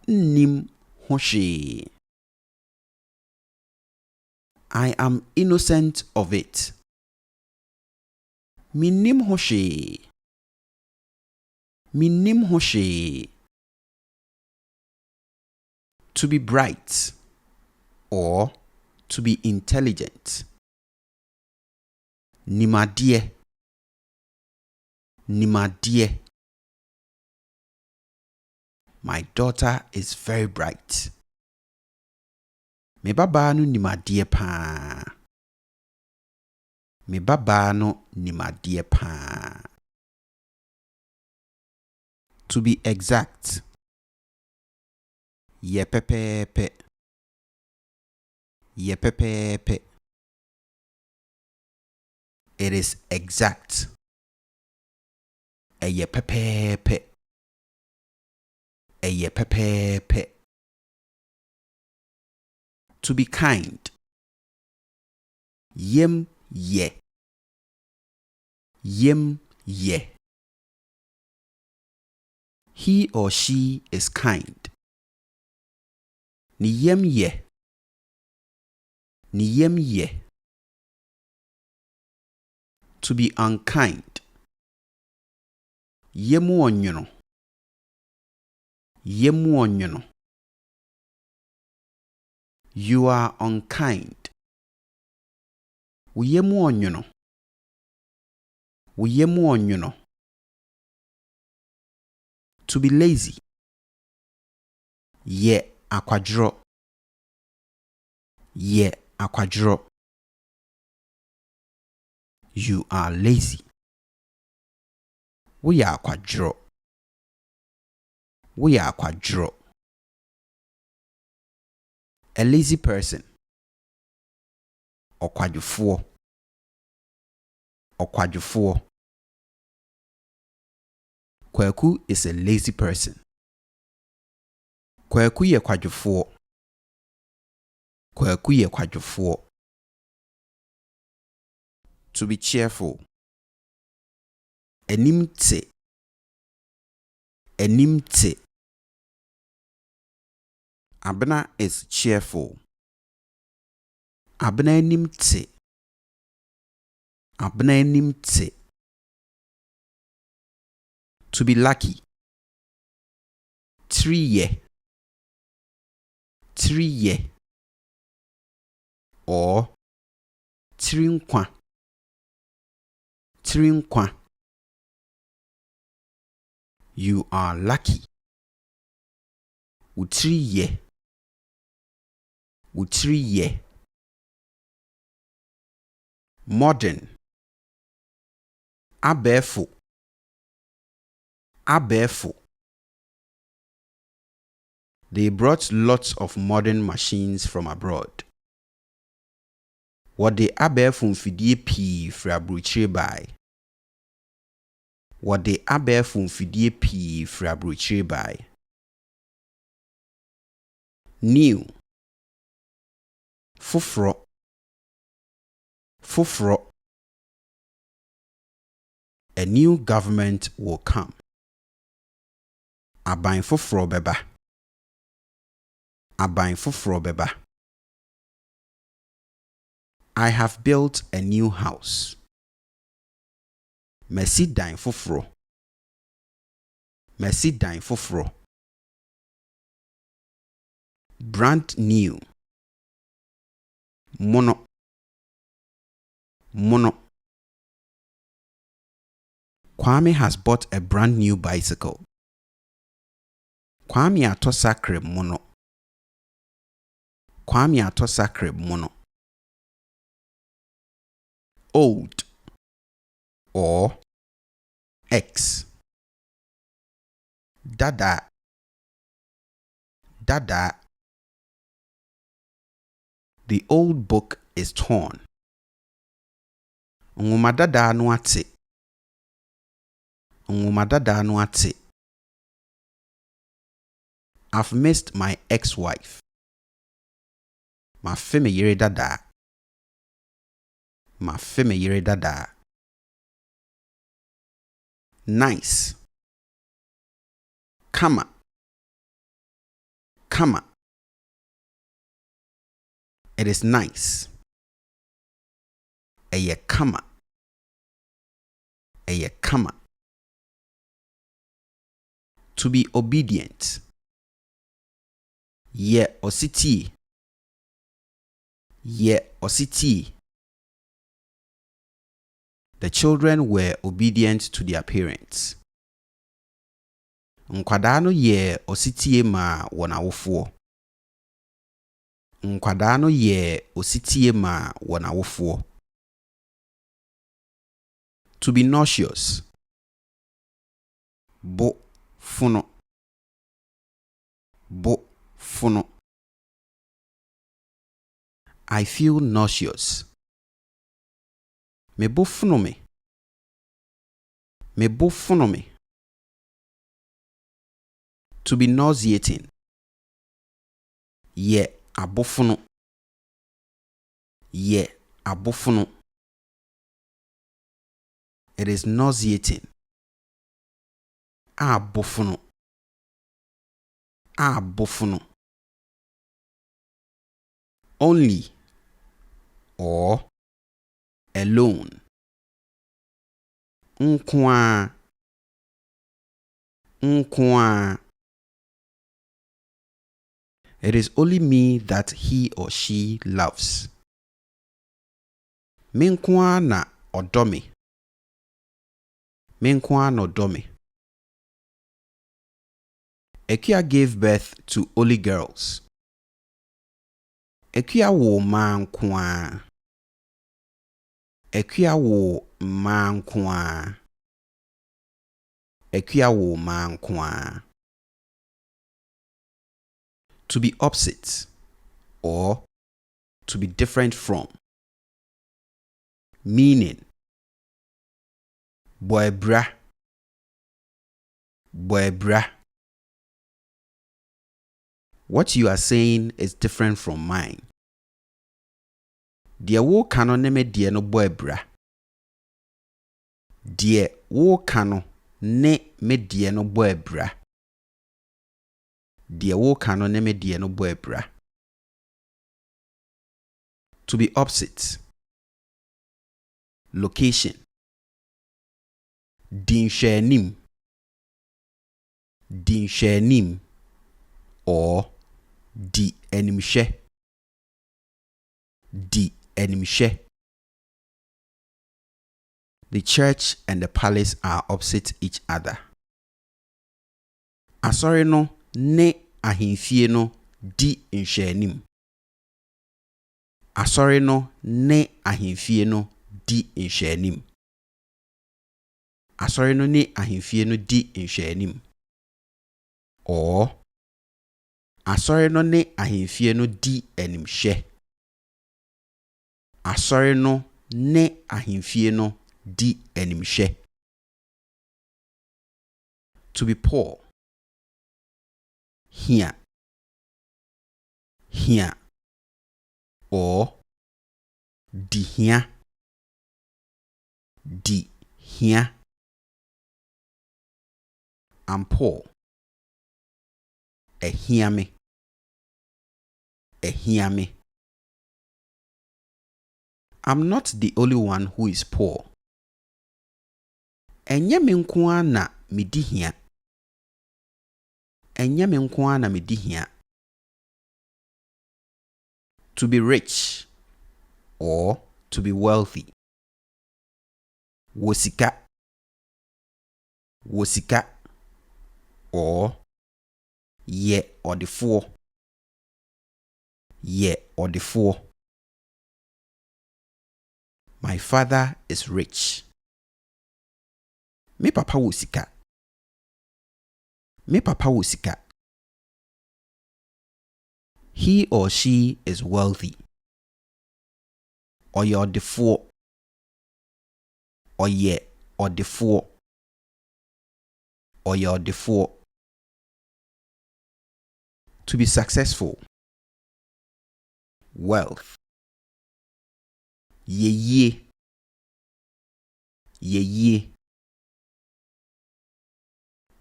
Nim hoshe. I am innocent of it. Minim hoshe. Minim hoshe. To be bright or to be intelligent. Nimadie. Nimadie. My daughter is very bright. Me baba no nimadie pa. Me baba no nimadie pa. To be exact. Ye pepepe. Ye pepepe. It is exact. Eye pepepe. Eye pepepe. To be kind. Yem ye. Yem ye. He or she is kind. Ni yem ye. Ni yem ye. To be unkind. Yemu onyono. Yemu onyono. You are unkind. Uyemu onyono. Uyemu onyono. To be lazy. Ye akwadro. Ye akwadro. You are lazy. We are akwadro. We are akwadro. A lazy person. Okwadwofoɔ. Okwadwofoɔ. Kwaku is a lazy person. Kwaku ye kwadwofoɔ. Kwaku ye kwadwofoɔ. To be cheerful. Enim te. Enim te. Abena is cheerful. Abena enim te. Abena enim te. To be lucky. Triye. Triye. Or trinkwa. Trinkwa. You are lucky. Utriye. Utriye. Modern. Abefo. Abefo. They brought lots of modern machines from abroad. What the abefo mfidie pii fra abrochire bai. What the abefo mfidie pii fra abrochire bai. New. Fufro. Fufro. A new government will come. Aban fufro beba. Aban fufro beba. I have built a new house. Mercy dan fufro. Mercy dan fufro. Brand new. Mono. Mono. Kwame has bought a brand new bicycle. Kwame atosa crib mono. Kwame atosa crib mono. Old. Or X. Dada. Dada. The old book is torn. Nwoma dada no ate. Nwoma dada no ate. I've missed my ex-wife. Mafe me yere dada. Mafe me yere dada. Nice. Kama. Kama. It is nice. Eye kama. Eye kama. To be obedient. Ye ositi. Ye ositi. The children were obedient to their parents. Nkwadaa no ye ositie ma wɔn awofoɔ. Nkwadaa no ye ositie ma wɔn awofoɔ. To be nauseous. Bo funo. Bo funo. I feel nauseous. Me bo funo me. Me bo funo me. To be nauseating. Ye abofuno. Ye abofuno. It is nauseating. Abofuno. Abofuno. Only. Or alone. Nkwa. Nkwa. It is only me that he or she loves. Menkwa na odomi. Menkwa na odomi. Mekyea gave birth to only girls. Mekyea wo mankwa. Mekyea wo mankwa. Mekyea wo mankwa. To be opposite or to be different from. Meaning. Boebra. Boebra. What you are saying is different from mine. Die wo kano ne me die no boebra. Die wo kano ne me die no boebra. Die wo kano ne me die no boebra. To be opposite. Location. Dinhwenim. Dinhwenim or di enimhwe. Di enimhwe. The church and the palace are opposite each other. Asori no ne ahemfie no di nhwenim. Asori no ne ahemfie no di nhwenim. Asori no ne ahemfie no di nhwenim. Or asori no ne ahemfie no di enimhwe. Asori no ne ahemfie no di enimhwe. To be poor. Here. Here. Or di here. Di here. I'm poor. Hear me. Hear me. I'm not the only one who is poor. Enye me nko a na me di hia. Enye me nko a na me di hia. To be rich or to be wealthy. Wosika. Wosika or ye or the four. Ye or the four. My father is rich. Me papa wosika. Me papa wosika. He or she is wealthy. Or you're the four. Or ye or the four. Or you're the four. To be successful. Wealth. Ye ye. Ye ye.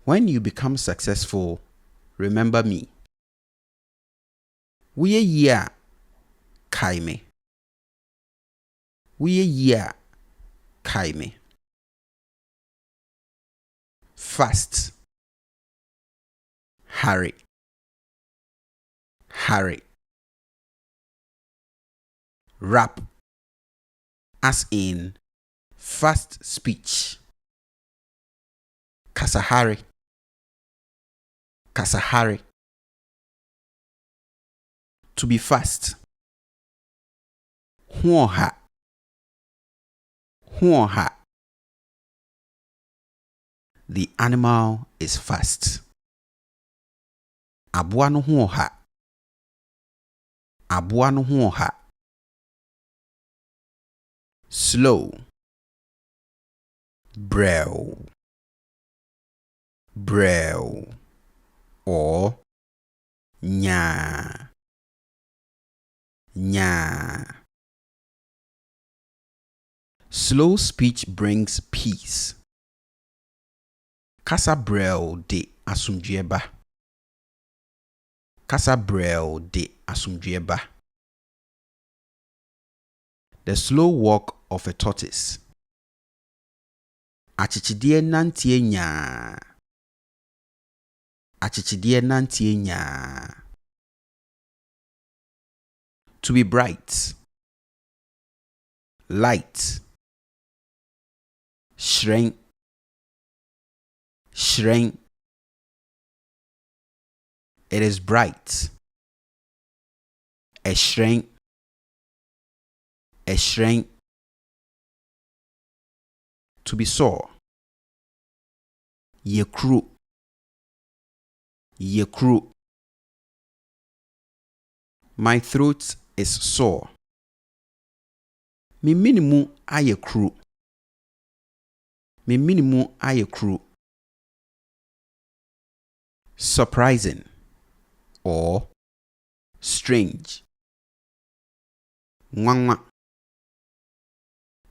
When you become successful, remember me. We ye kai me. We ye kai me. Fast. Hurry. Hurry. Rap. As in fast speech. Kasahari. Kasahari. To be fast. Huoha. Huoha. The animal is fast. Aboa no huoha. Aboa no huoha. Slow. Brew. Brew. Or nya. Nya. Slow speech brings peace. Kasa brew de asumdweba. Kasa brew de asumdweba. The slow walk of a tortoise. Achichidie nantie nya. Achichidie nantie nya. To be bright. Light. Shrink. Shrink. It is bright. A shrink. A shrink. To be sore. Ye crew. Ye crew. My throat is sore. Me minimu aye kru. Me minimu aye kru. Surprising or strange. Nwanwa.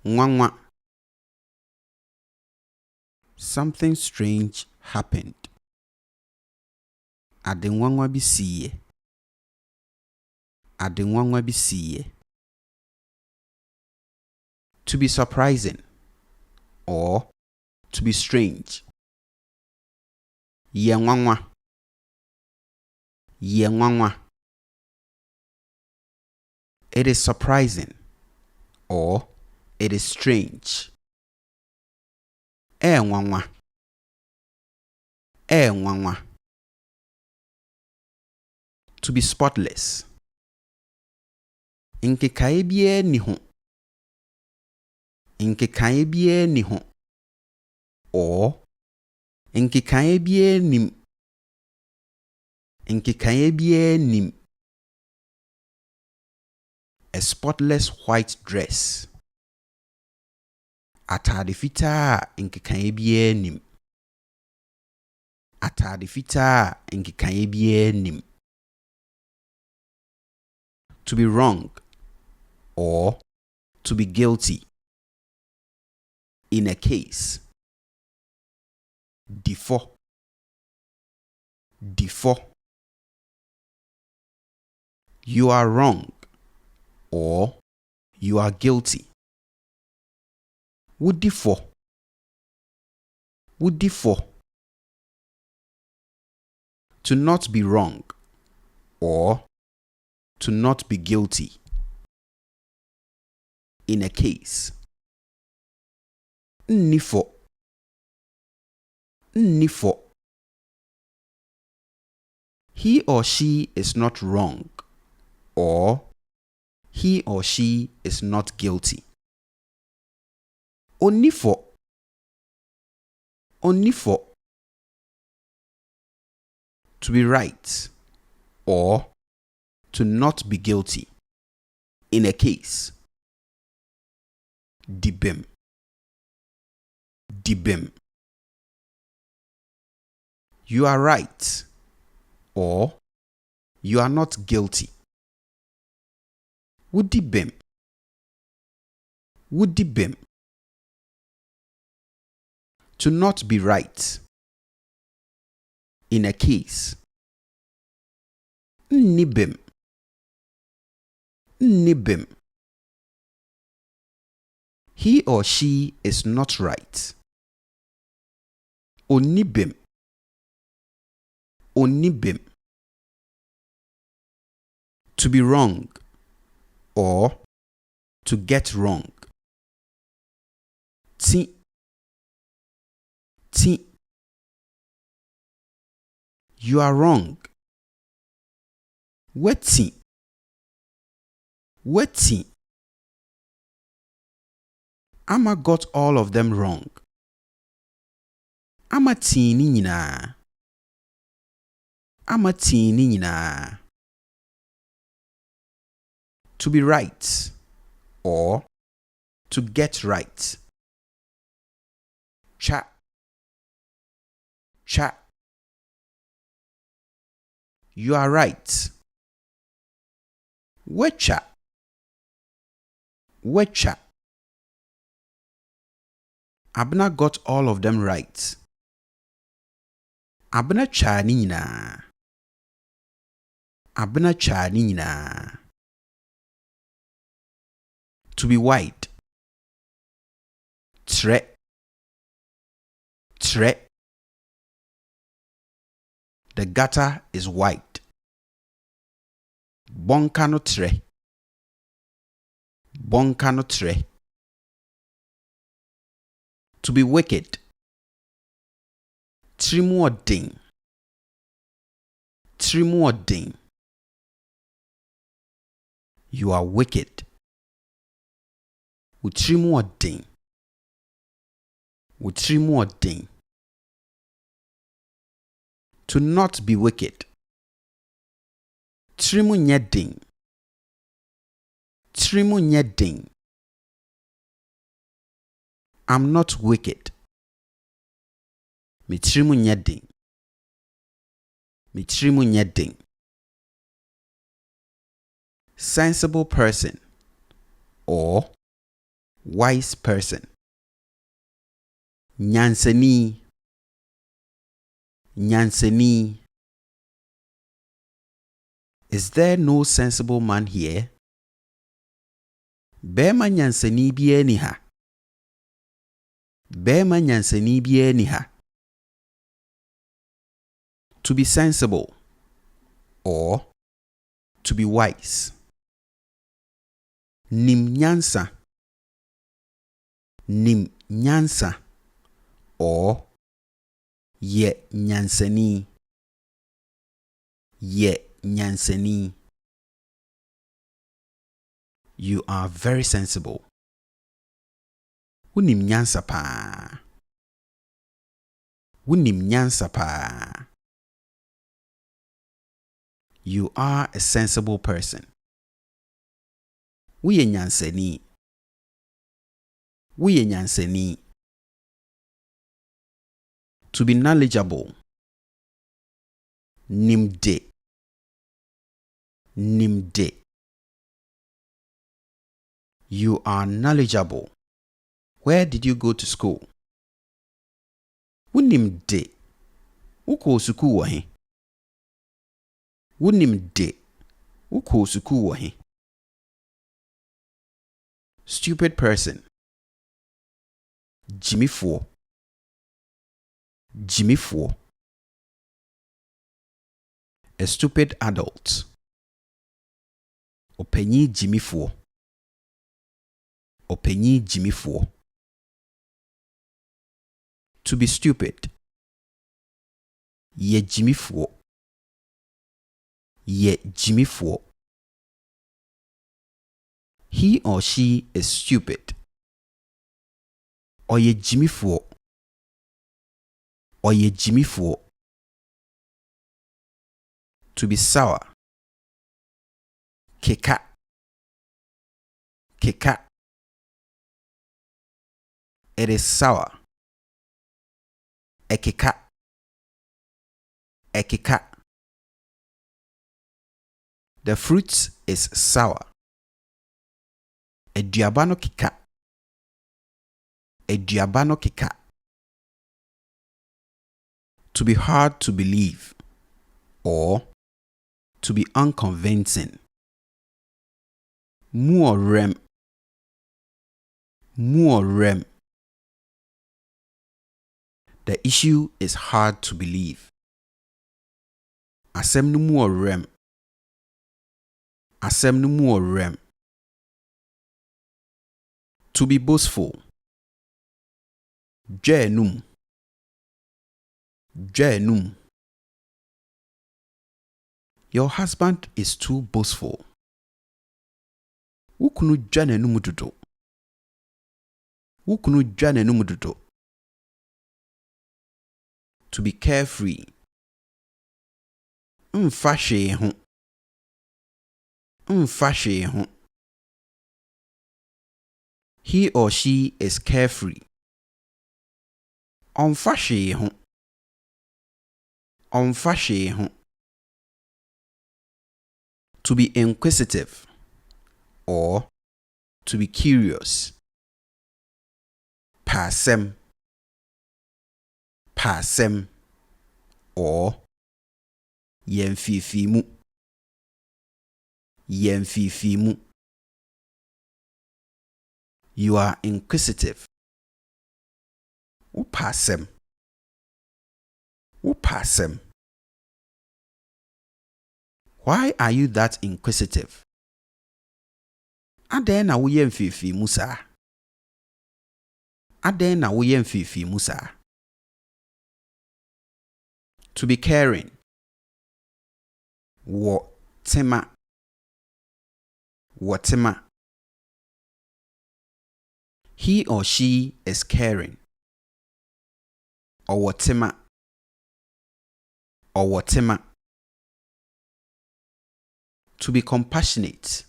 Nwanwa. Something strange happened. Ade nwanwa bi siye. Ade nwanwa bi siye. To be surprising or to be strange. Ye nwanwa. Ye nwanwa. It is surprising or it is strange. Nwanwa. Nwanwa. To be spotless. Nkekae biara ni ho. Nkekae biara ni ho. Or nkekae biara nim. Nkekae biara nim. A spotless white dress. Atade fitaa nkekae biara nim. Atade fitaa nkekae biara nim. To be wrong or to be guilty. In a case. Defo. Defo. You are wrong or you are guilty. Wudifo. Wudifo. To not be wrong or to not be guilty. In a case. Nifo. Nifo. He or she is not wrong or he or she is not guilty. Onifo. Onifo. To be right or to not be guilty. In a case. Dibim. Dibim. You are right or you are not guilty. Wudibim. Wudibim. To not be right. In a case. Nibim. Nibim. He or she is not right. Onibim. Onibim. To be wrong or to get wrong. Ti. Ti. You are wrong. Weti. Weti. Ama got all of them wrong. Ama tini nyinaa. Ama tini nyinaa. To be right or to get right. Cha. Cha. You are right. Wecha. Wecha. Abna got all of them right. Abna cha ni nyinaa. Abna cha ni nyinaa. To be white. Tre. Tre. The gutter is white. Bonkano tre. Bonkano tre. To be wicked. Trimuodin. Trimuodin. You are wicked. Utrimuodin. Utrimuodin. To not be wicked. Trimunyedin. Trimunyedin. I'm not wicked. Mitirimu nyedin. Mitirimu nyedin. Sensible person or wise person. Nyansani. Nyansani. Is there no sensible man here? Bema nyansani biye ni ha. Bema nyansani biye ni ha. To be sensible or to be wise. Nim nyansa. Nim nyansa or ye nyansani. Ye nyansani. You are very sensible. Wunim nyansa pa. Wunim nyansa pa. You are a sensible person. Wuye nyansani. Wuye nyansani. To be knowledgeable. Nimde. Nimde. You are knowledgeable. Where did you go to school? Wunimde. Uko suku wahi. Wunimde. Uko suku wahi. Stupid person. Jimmy Four. Jimmy Four. A stupid adult. Openyi Jimmy Four. Openyi Jimmy Four. To be stupid. Ye Jimmy Four. Ye Jimmy Four. He or she is stupid. Or ye Jimmy Four. Or ye Jimmy Four. To be sour. Keka. Keka. It is sour. Ekeka. Ekeka. The fruit is sour. Eduabano keka. Eduabano keka. To be hard to believe or to be unconvincing. Muorem. Muorem. The issue is hard to believe. Asem no muorem. Asem no muorem. To be boastful. Jenum. Jenum. Your husband is too boastful. Ukunu jane numududo. Ukunu jane numududo. To be carefree. Mfashe hu. Mfashe hu. He or she is carefree. Omfashe hu. Omfashe hu. To be inquisitive or to be curious. Pasem. Pasem or yemfifimu. Yemfifimu. You are inquisitive. Upasem. Upasem. Why are you that inquisitive? Aden na wo yemfifimu sa. Aden na wo yemfifimu sa. To be caring. Wo tema. Wo tema. He or she is caring. Or wo tema. Or wo tema. To be compassionate.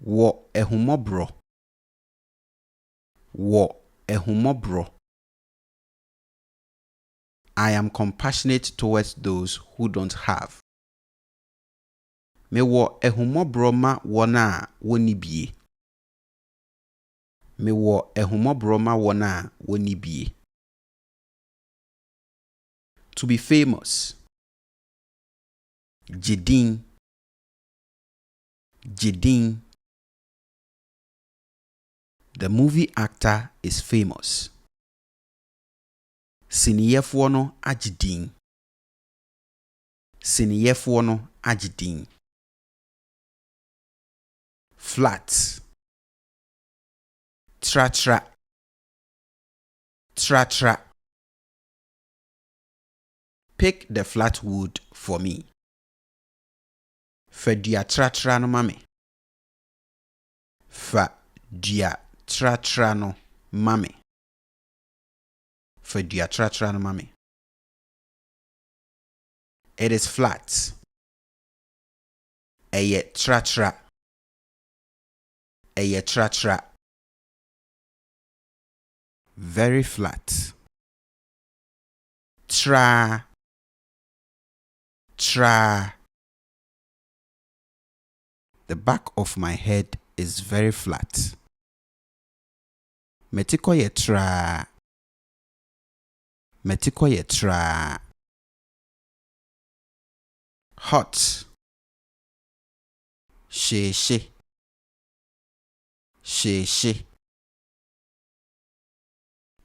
Wo ehumobro. Wo ehumobro. I am compassionate towards those who don't have. Me wo ehumobro ma wona woni bie. Me wo ehumobro ma wona woni bie. To be famous. Jidin. Jidin. The movie actor is famous. Siniyefo no agidin. Siniyefo no agidin. Flat. Tra-tra. Tra-tra. Pick the flat wood for me. Fa dua tra-tra no mame. Fa dua tra-tra no mame. Fa dua tra-tra no mame. It is flat. Eye tra-tra. Eye tra-tra. Very flat. Tra. Tra. The back of my head is very flat. Metiko ye tra. Metiko ye tra. Hot. She. She.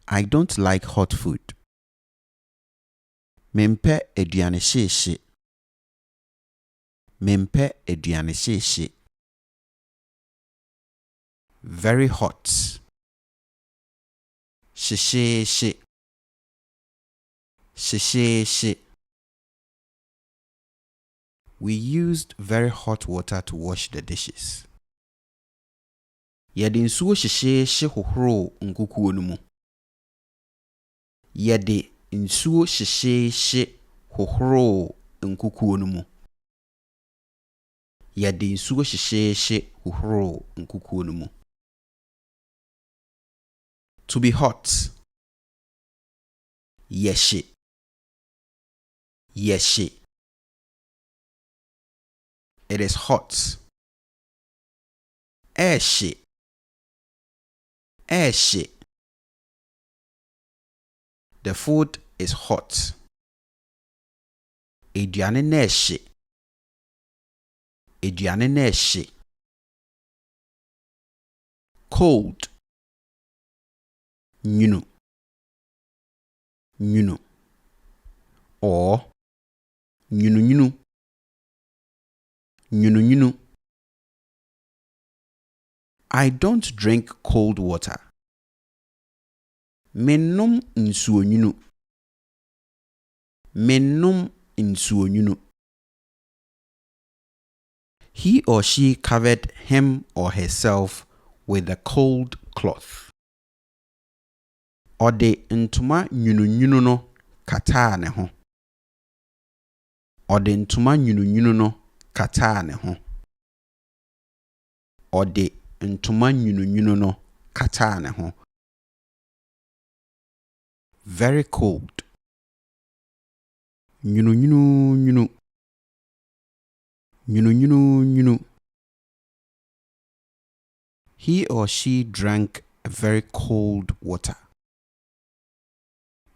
I don't like hot food. Mempe aduane she. Mempe aduane she. Very hot. She. We used very hot water to wash the dishes. Yɛde nsuo hyehye hohoro nkukuo no mu. Yɛde nsuo hyehye hohoro nkukuo no mu. Yɛde nsuo hyehye hohoro nkukuo no mu. To be hot. Yɛhye. It is hot. Ɛhye. The food is hot. Aduane na ɛhye. Cold. Nwunu. Or nwunu. I don't drink cold water. Mennom nsuo nwunu. He or she covered him or herself with a cold cloth. Ɔde ntoma nwunu no kataa ne ho. Ɔde ntoma nwunu no kataa ne ho. Ɔde ntoma nwunu no kataa ne ho. Very cold. Nwunu. He or she drank a very cold water.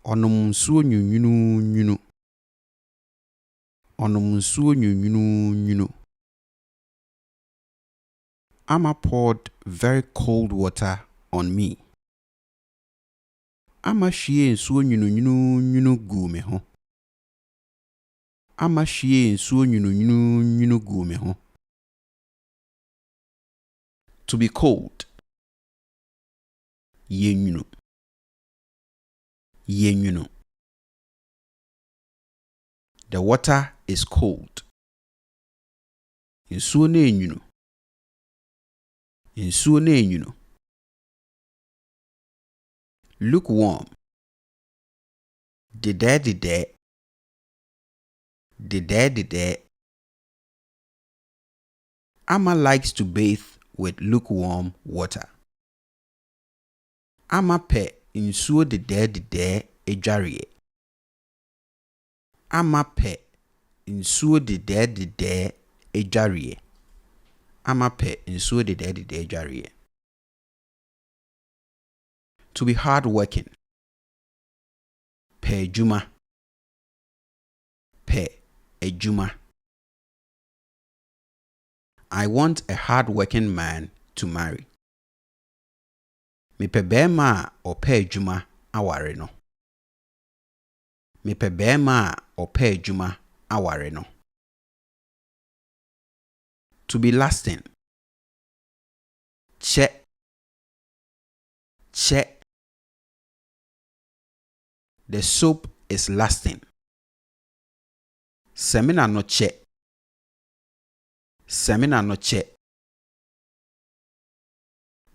Ɔnom nsuo nwunu. Amma poured very cold water on me. Amma hwie nsuo nwunu gu me ho. To be cold. Yenwunu. The water is cold. Nsuo na enwunu. Lukewarm. Dede. Amma likes to bathe with lukewarm water. Ama pe nsuo dede edwareɛ. Ama pe nsuo dede edwareɛ. Ama pe nsuo dede edwareɛ. To be hard working. Pe adwuma. Pe adwuma. I want a hard-working man to marry. Mepɛ bɛrima a ɔpɛ adwuma aware no. Mepɛ bɛrima a ɔpɛ adwuma aware no. To be lasting. Kyɛ. Kyɛ. The soap is lasting. Semina no kyɛ. Semina no kyɛ.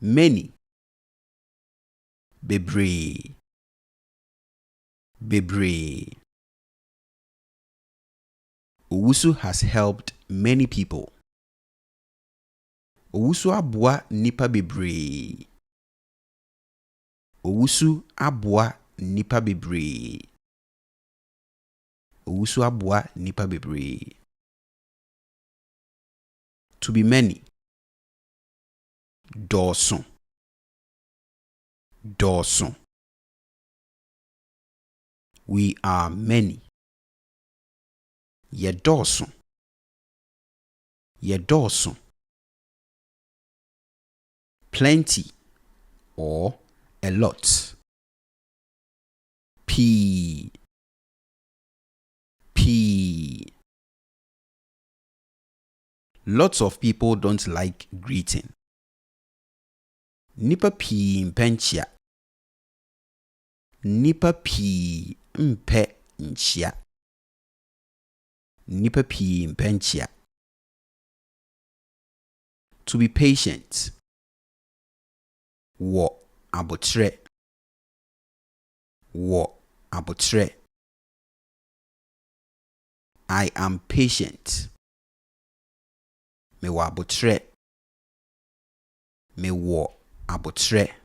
Many. Bebree. Bebree. Owusu has helped many people. Owusu aboa nipa bebree. Owusu aboa nipa bebree. Owusu aboa nipa bebree. To be many. Dɔɔso. Dɔɔso. We are many. Yɛdɔɔso. Yɛdɔɔso. Plenty or a lot. P. P. Lots of people don't like greeting. Nipa pii mpɛ nkyia. Nipa pii mpɛ nkyia. Nipa pii mpɛ nkyia. To be patient. Wɔ abotrɛ. Wɔ abotrɛ. I am patient. Mewɔ abotrɛ. Mewɔ abotrɛ.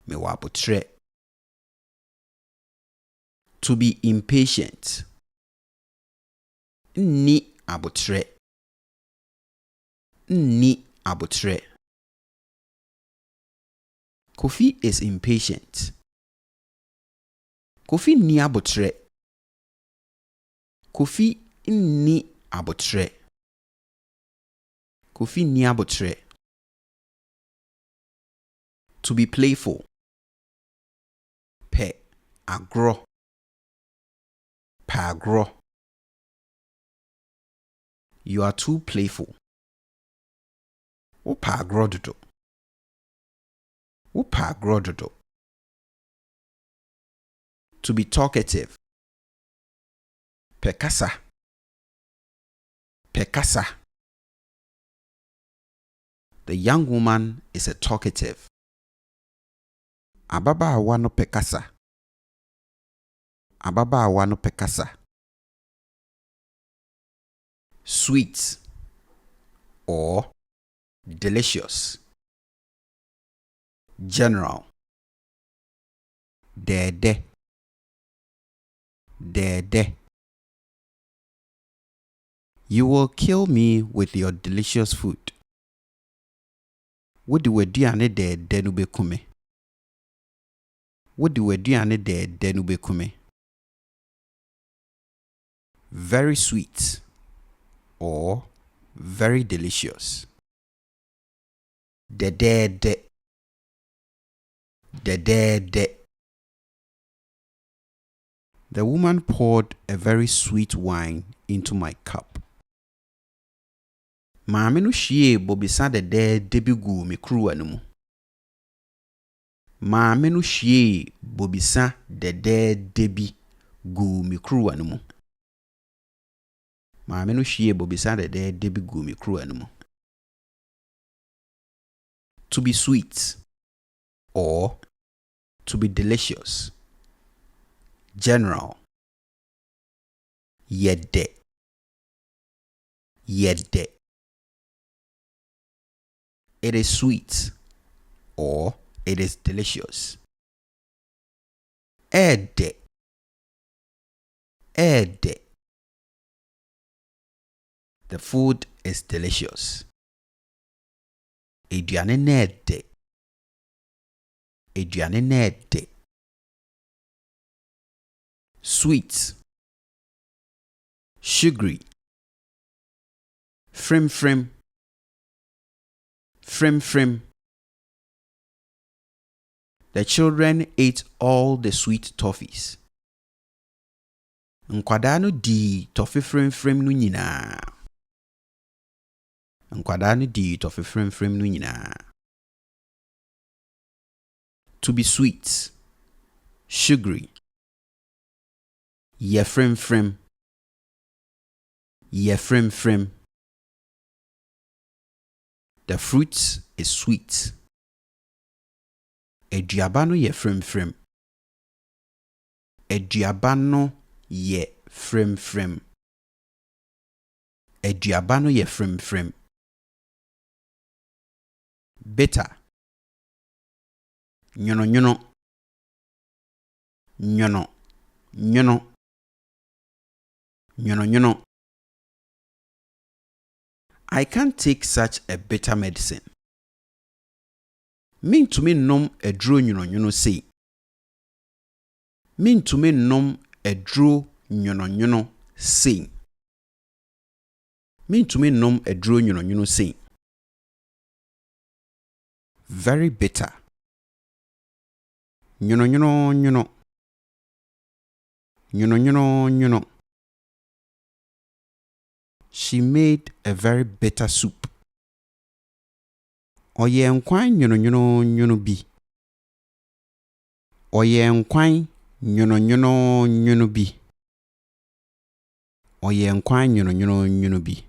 Mewɔ abotrɛ. To be impatient. Nni abotrɛ. Nni abotrɛ. Kofi is impatient. Kofi nni abotrɛ. Kofi nni abotrɛ. Kofi nni abotrɛ. To be playful. Pɛ agorɔ. Pɛ agorɔ. You are too playful. Wopɛ agorɔ dodo. Wopɛ agorɔ dodo. To be talkative. Pɛ kasa. Pɛ kasa. The young woman is a talkative. Ababaawa no pɛ kasa. Ababaawa no pɛ kasa. Sweet or delicious. General. Dede. Dede. You will kill me with your delicious food. Wodi waduane dede no bekume. Wodi waduane dede no bekume. Very sweet or very delicious. Dedede. Dedede. The woman poured a very sweet wine into my cup. Maame no hwie bobisa dedede bi gu me kuruwa no mu. Maame no hwie bobisa dedede bi gu me kuruwa no mu. Maame no hwie bobisa dedede bi gu me kuruwa no mu. To be sweet or to be delicious. General. Yede. Yede. It is sweet or It is delicious. Ede. Ede. The food is delicious. Aduane na ede. Aduane na ede. Sweet. Sugary. Frim frim. Frim frim. The children ate all the sweet toffees. Nkwadaa no di toffee frim frim no nyinaa. Nkwadaa no di toffee frim frim no nyinaa. To be sweet. Sugary. Ye frim frim. Ye frim frim. The fruit is sweet. Aduaba no ye frim frim. Aduaba no ye frim frim. Aduaba no ye frim frim. Bitter. Nyono nyono. Nyono nyono. Nyono nyono. I can't take such a bitter medicine. Mean to me nom a draw nyono nyono say. Mean to me nom a draw nyono nyono say. Mean to me nom a draw nyono nyono say. Very bitter. Nyono nyono nyono. Nyono nyono nyono. She made a very bitter soup. Oye nkwan nyono nyono nyono bi. Oye nkwan nyono nyono nyono bi. Oye nkwan nyono nyono nyono bi.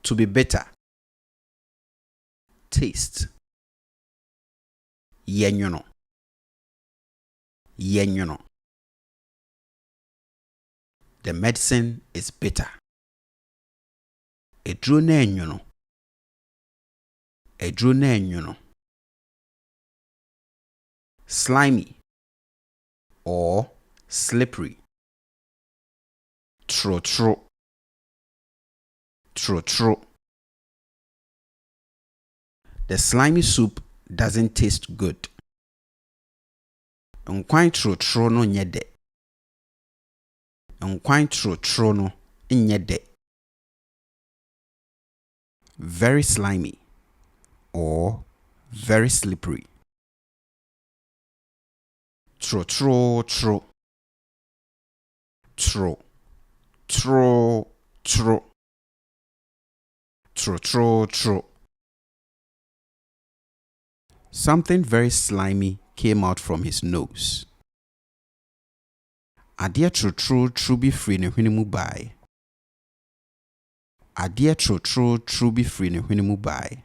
To be bitter. Taste. Ye nyono. Ye nyono. The medicine is bitter. Edro na nyono. Edro na nyono. Slimy or slippery. Tro tro. Tro tro. The slimy soup doesn't taste good. Nkwan tro tro no nyede. Nkwan tro tro no nyede. Very slimy or very slippery. Tro tro tro. Tro tro tro. Tro tro tro. Something very slimy came out from his nose. Adeɛ tro tro tro bi firi ne hwene mu bae. Adeɛ tro tro tro bi firi ne hwene mu bae.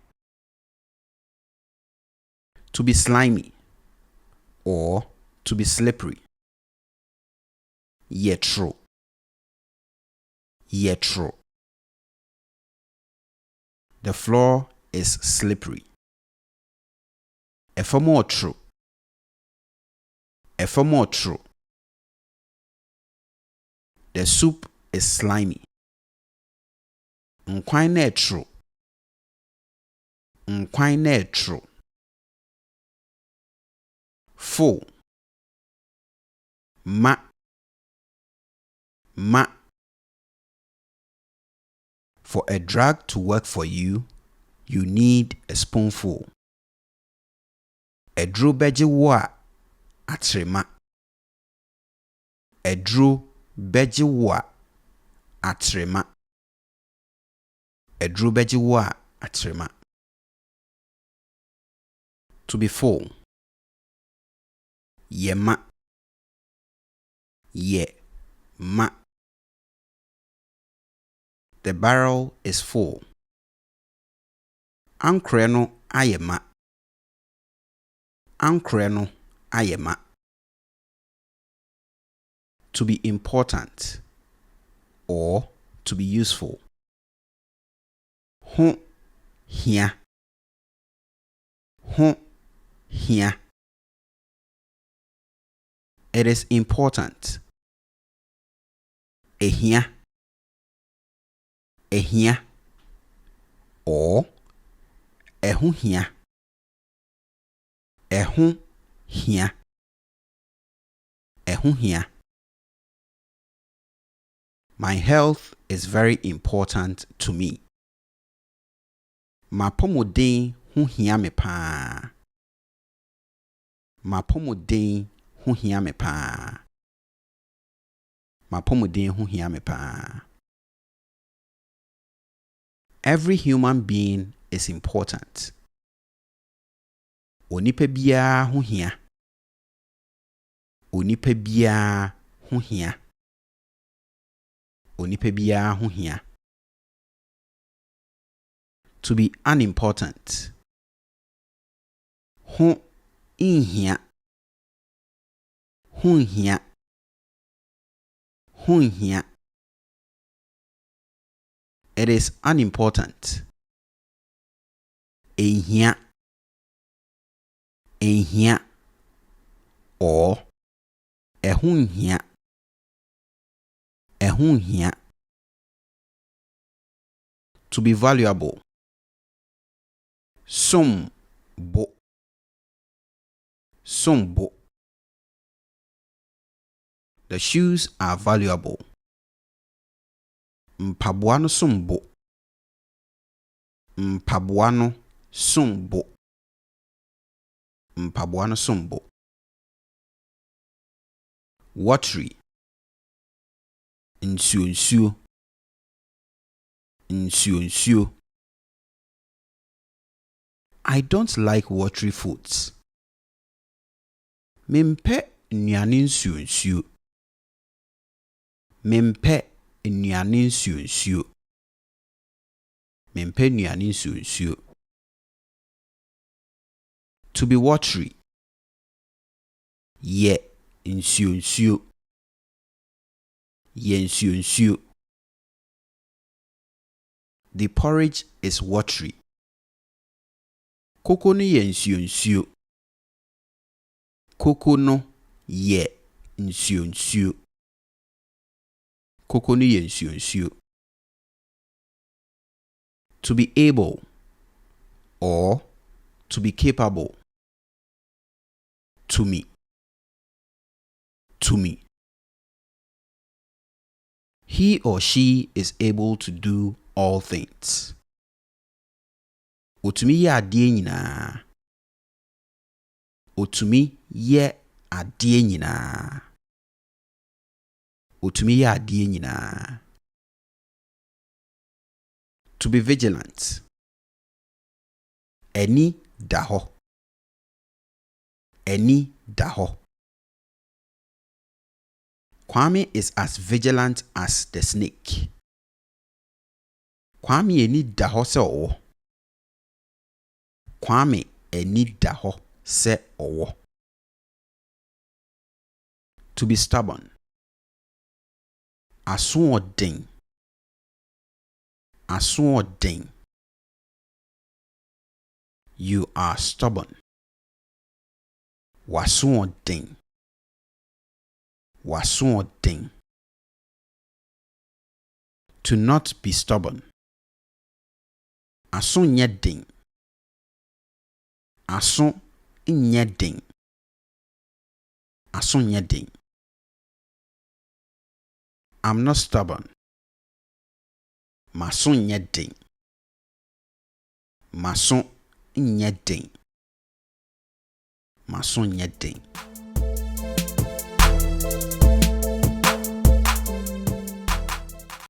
To be slimy or to be slippery. Ye tro. Ye tro. The floor is slippery. Efamo tro. Efamo tro. The soup is slimy. Nkwan na tro. Nkwan na tro. Full. Ma. Ma. For a drug to work for you, you need a spoonful. Edro beje wo a atrema. Edro beje wo a atrema. Edro beje wo a atrema. To be full. Ye ma. Ye ma. The barrel is full. Ankre no ayema. Ankre no ayema. To be important or to be useful. Ho hia. Ho hia. It is important. Ehia. Ehia. Or ehu hia. Ehu hia. Ehu hia. My health is very important to me. Mapomodin hu hia me pa. Mapomodin hu hia me pa. Mapomodin hu hia me pa. Every human being is important. Onipa biara hu hia. Onipa biara hu hia. Onipa biara hu hia. To be unimportant. Hu inhia. Hu hia. Hu hia. It is unimportant. Ehia. Ehia. Or ehu hia. Ehu hia. To be valuable. Sombo. Sombo. The shoes are valuable. Mpabuano sombo. Mpabuano sombo. Mpabuano sombo. Watery. Nsuo nsuo. Nsuo nsuo. I don't like watery foods. Mempe nnuane nsuo nsuo. Mempe nnuane nsuo nsuo. Mempe nnuane nsuo nsuo. To be watery. Ye nsuo nsuo. Ye nsuo nsuo. The porridge is watery. Koko no ye nsuo nsuo. Koko no ye nsuo nsuo. Koko no ye nsuo nsuo. To be able or to be capable. To me. To me. He or she is able to do all things. Otumi ye adie nyinaa. Otumi ye adie nyinaa. Otumi ye adie nyinaa. To be vigilant. Eni daho. Eni daho. Kwame is as vigilant as the snake. Kwame eni daho se owo. Kwame eni daho se owo. To be stubborn. Asoɔden. Asoɔden. You are stubborn. Wasoɔden. Wasoɔden. To not be stubborn. Aso nyɛ den. Aso nyɛ den. Aso nyɛ den. I'm not stubborn. Maso nyɛ den. Maso nyɛ den. Maso nyɛ den.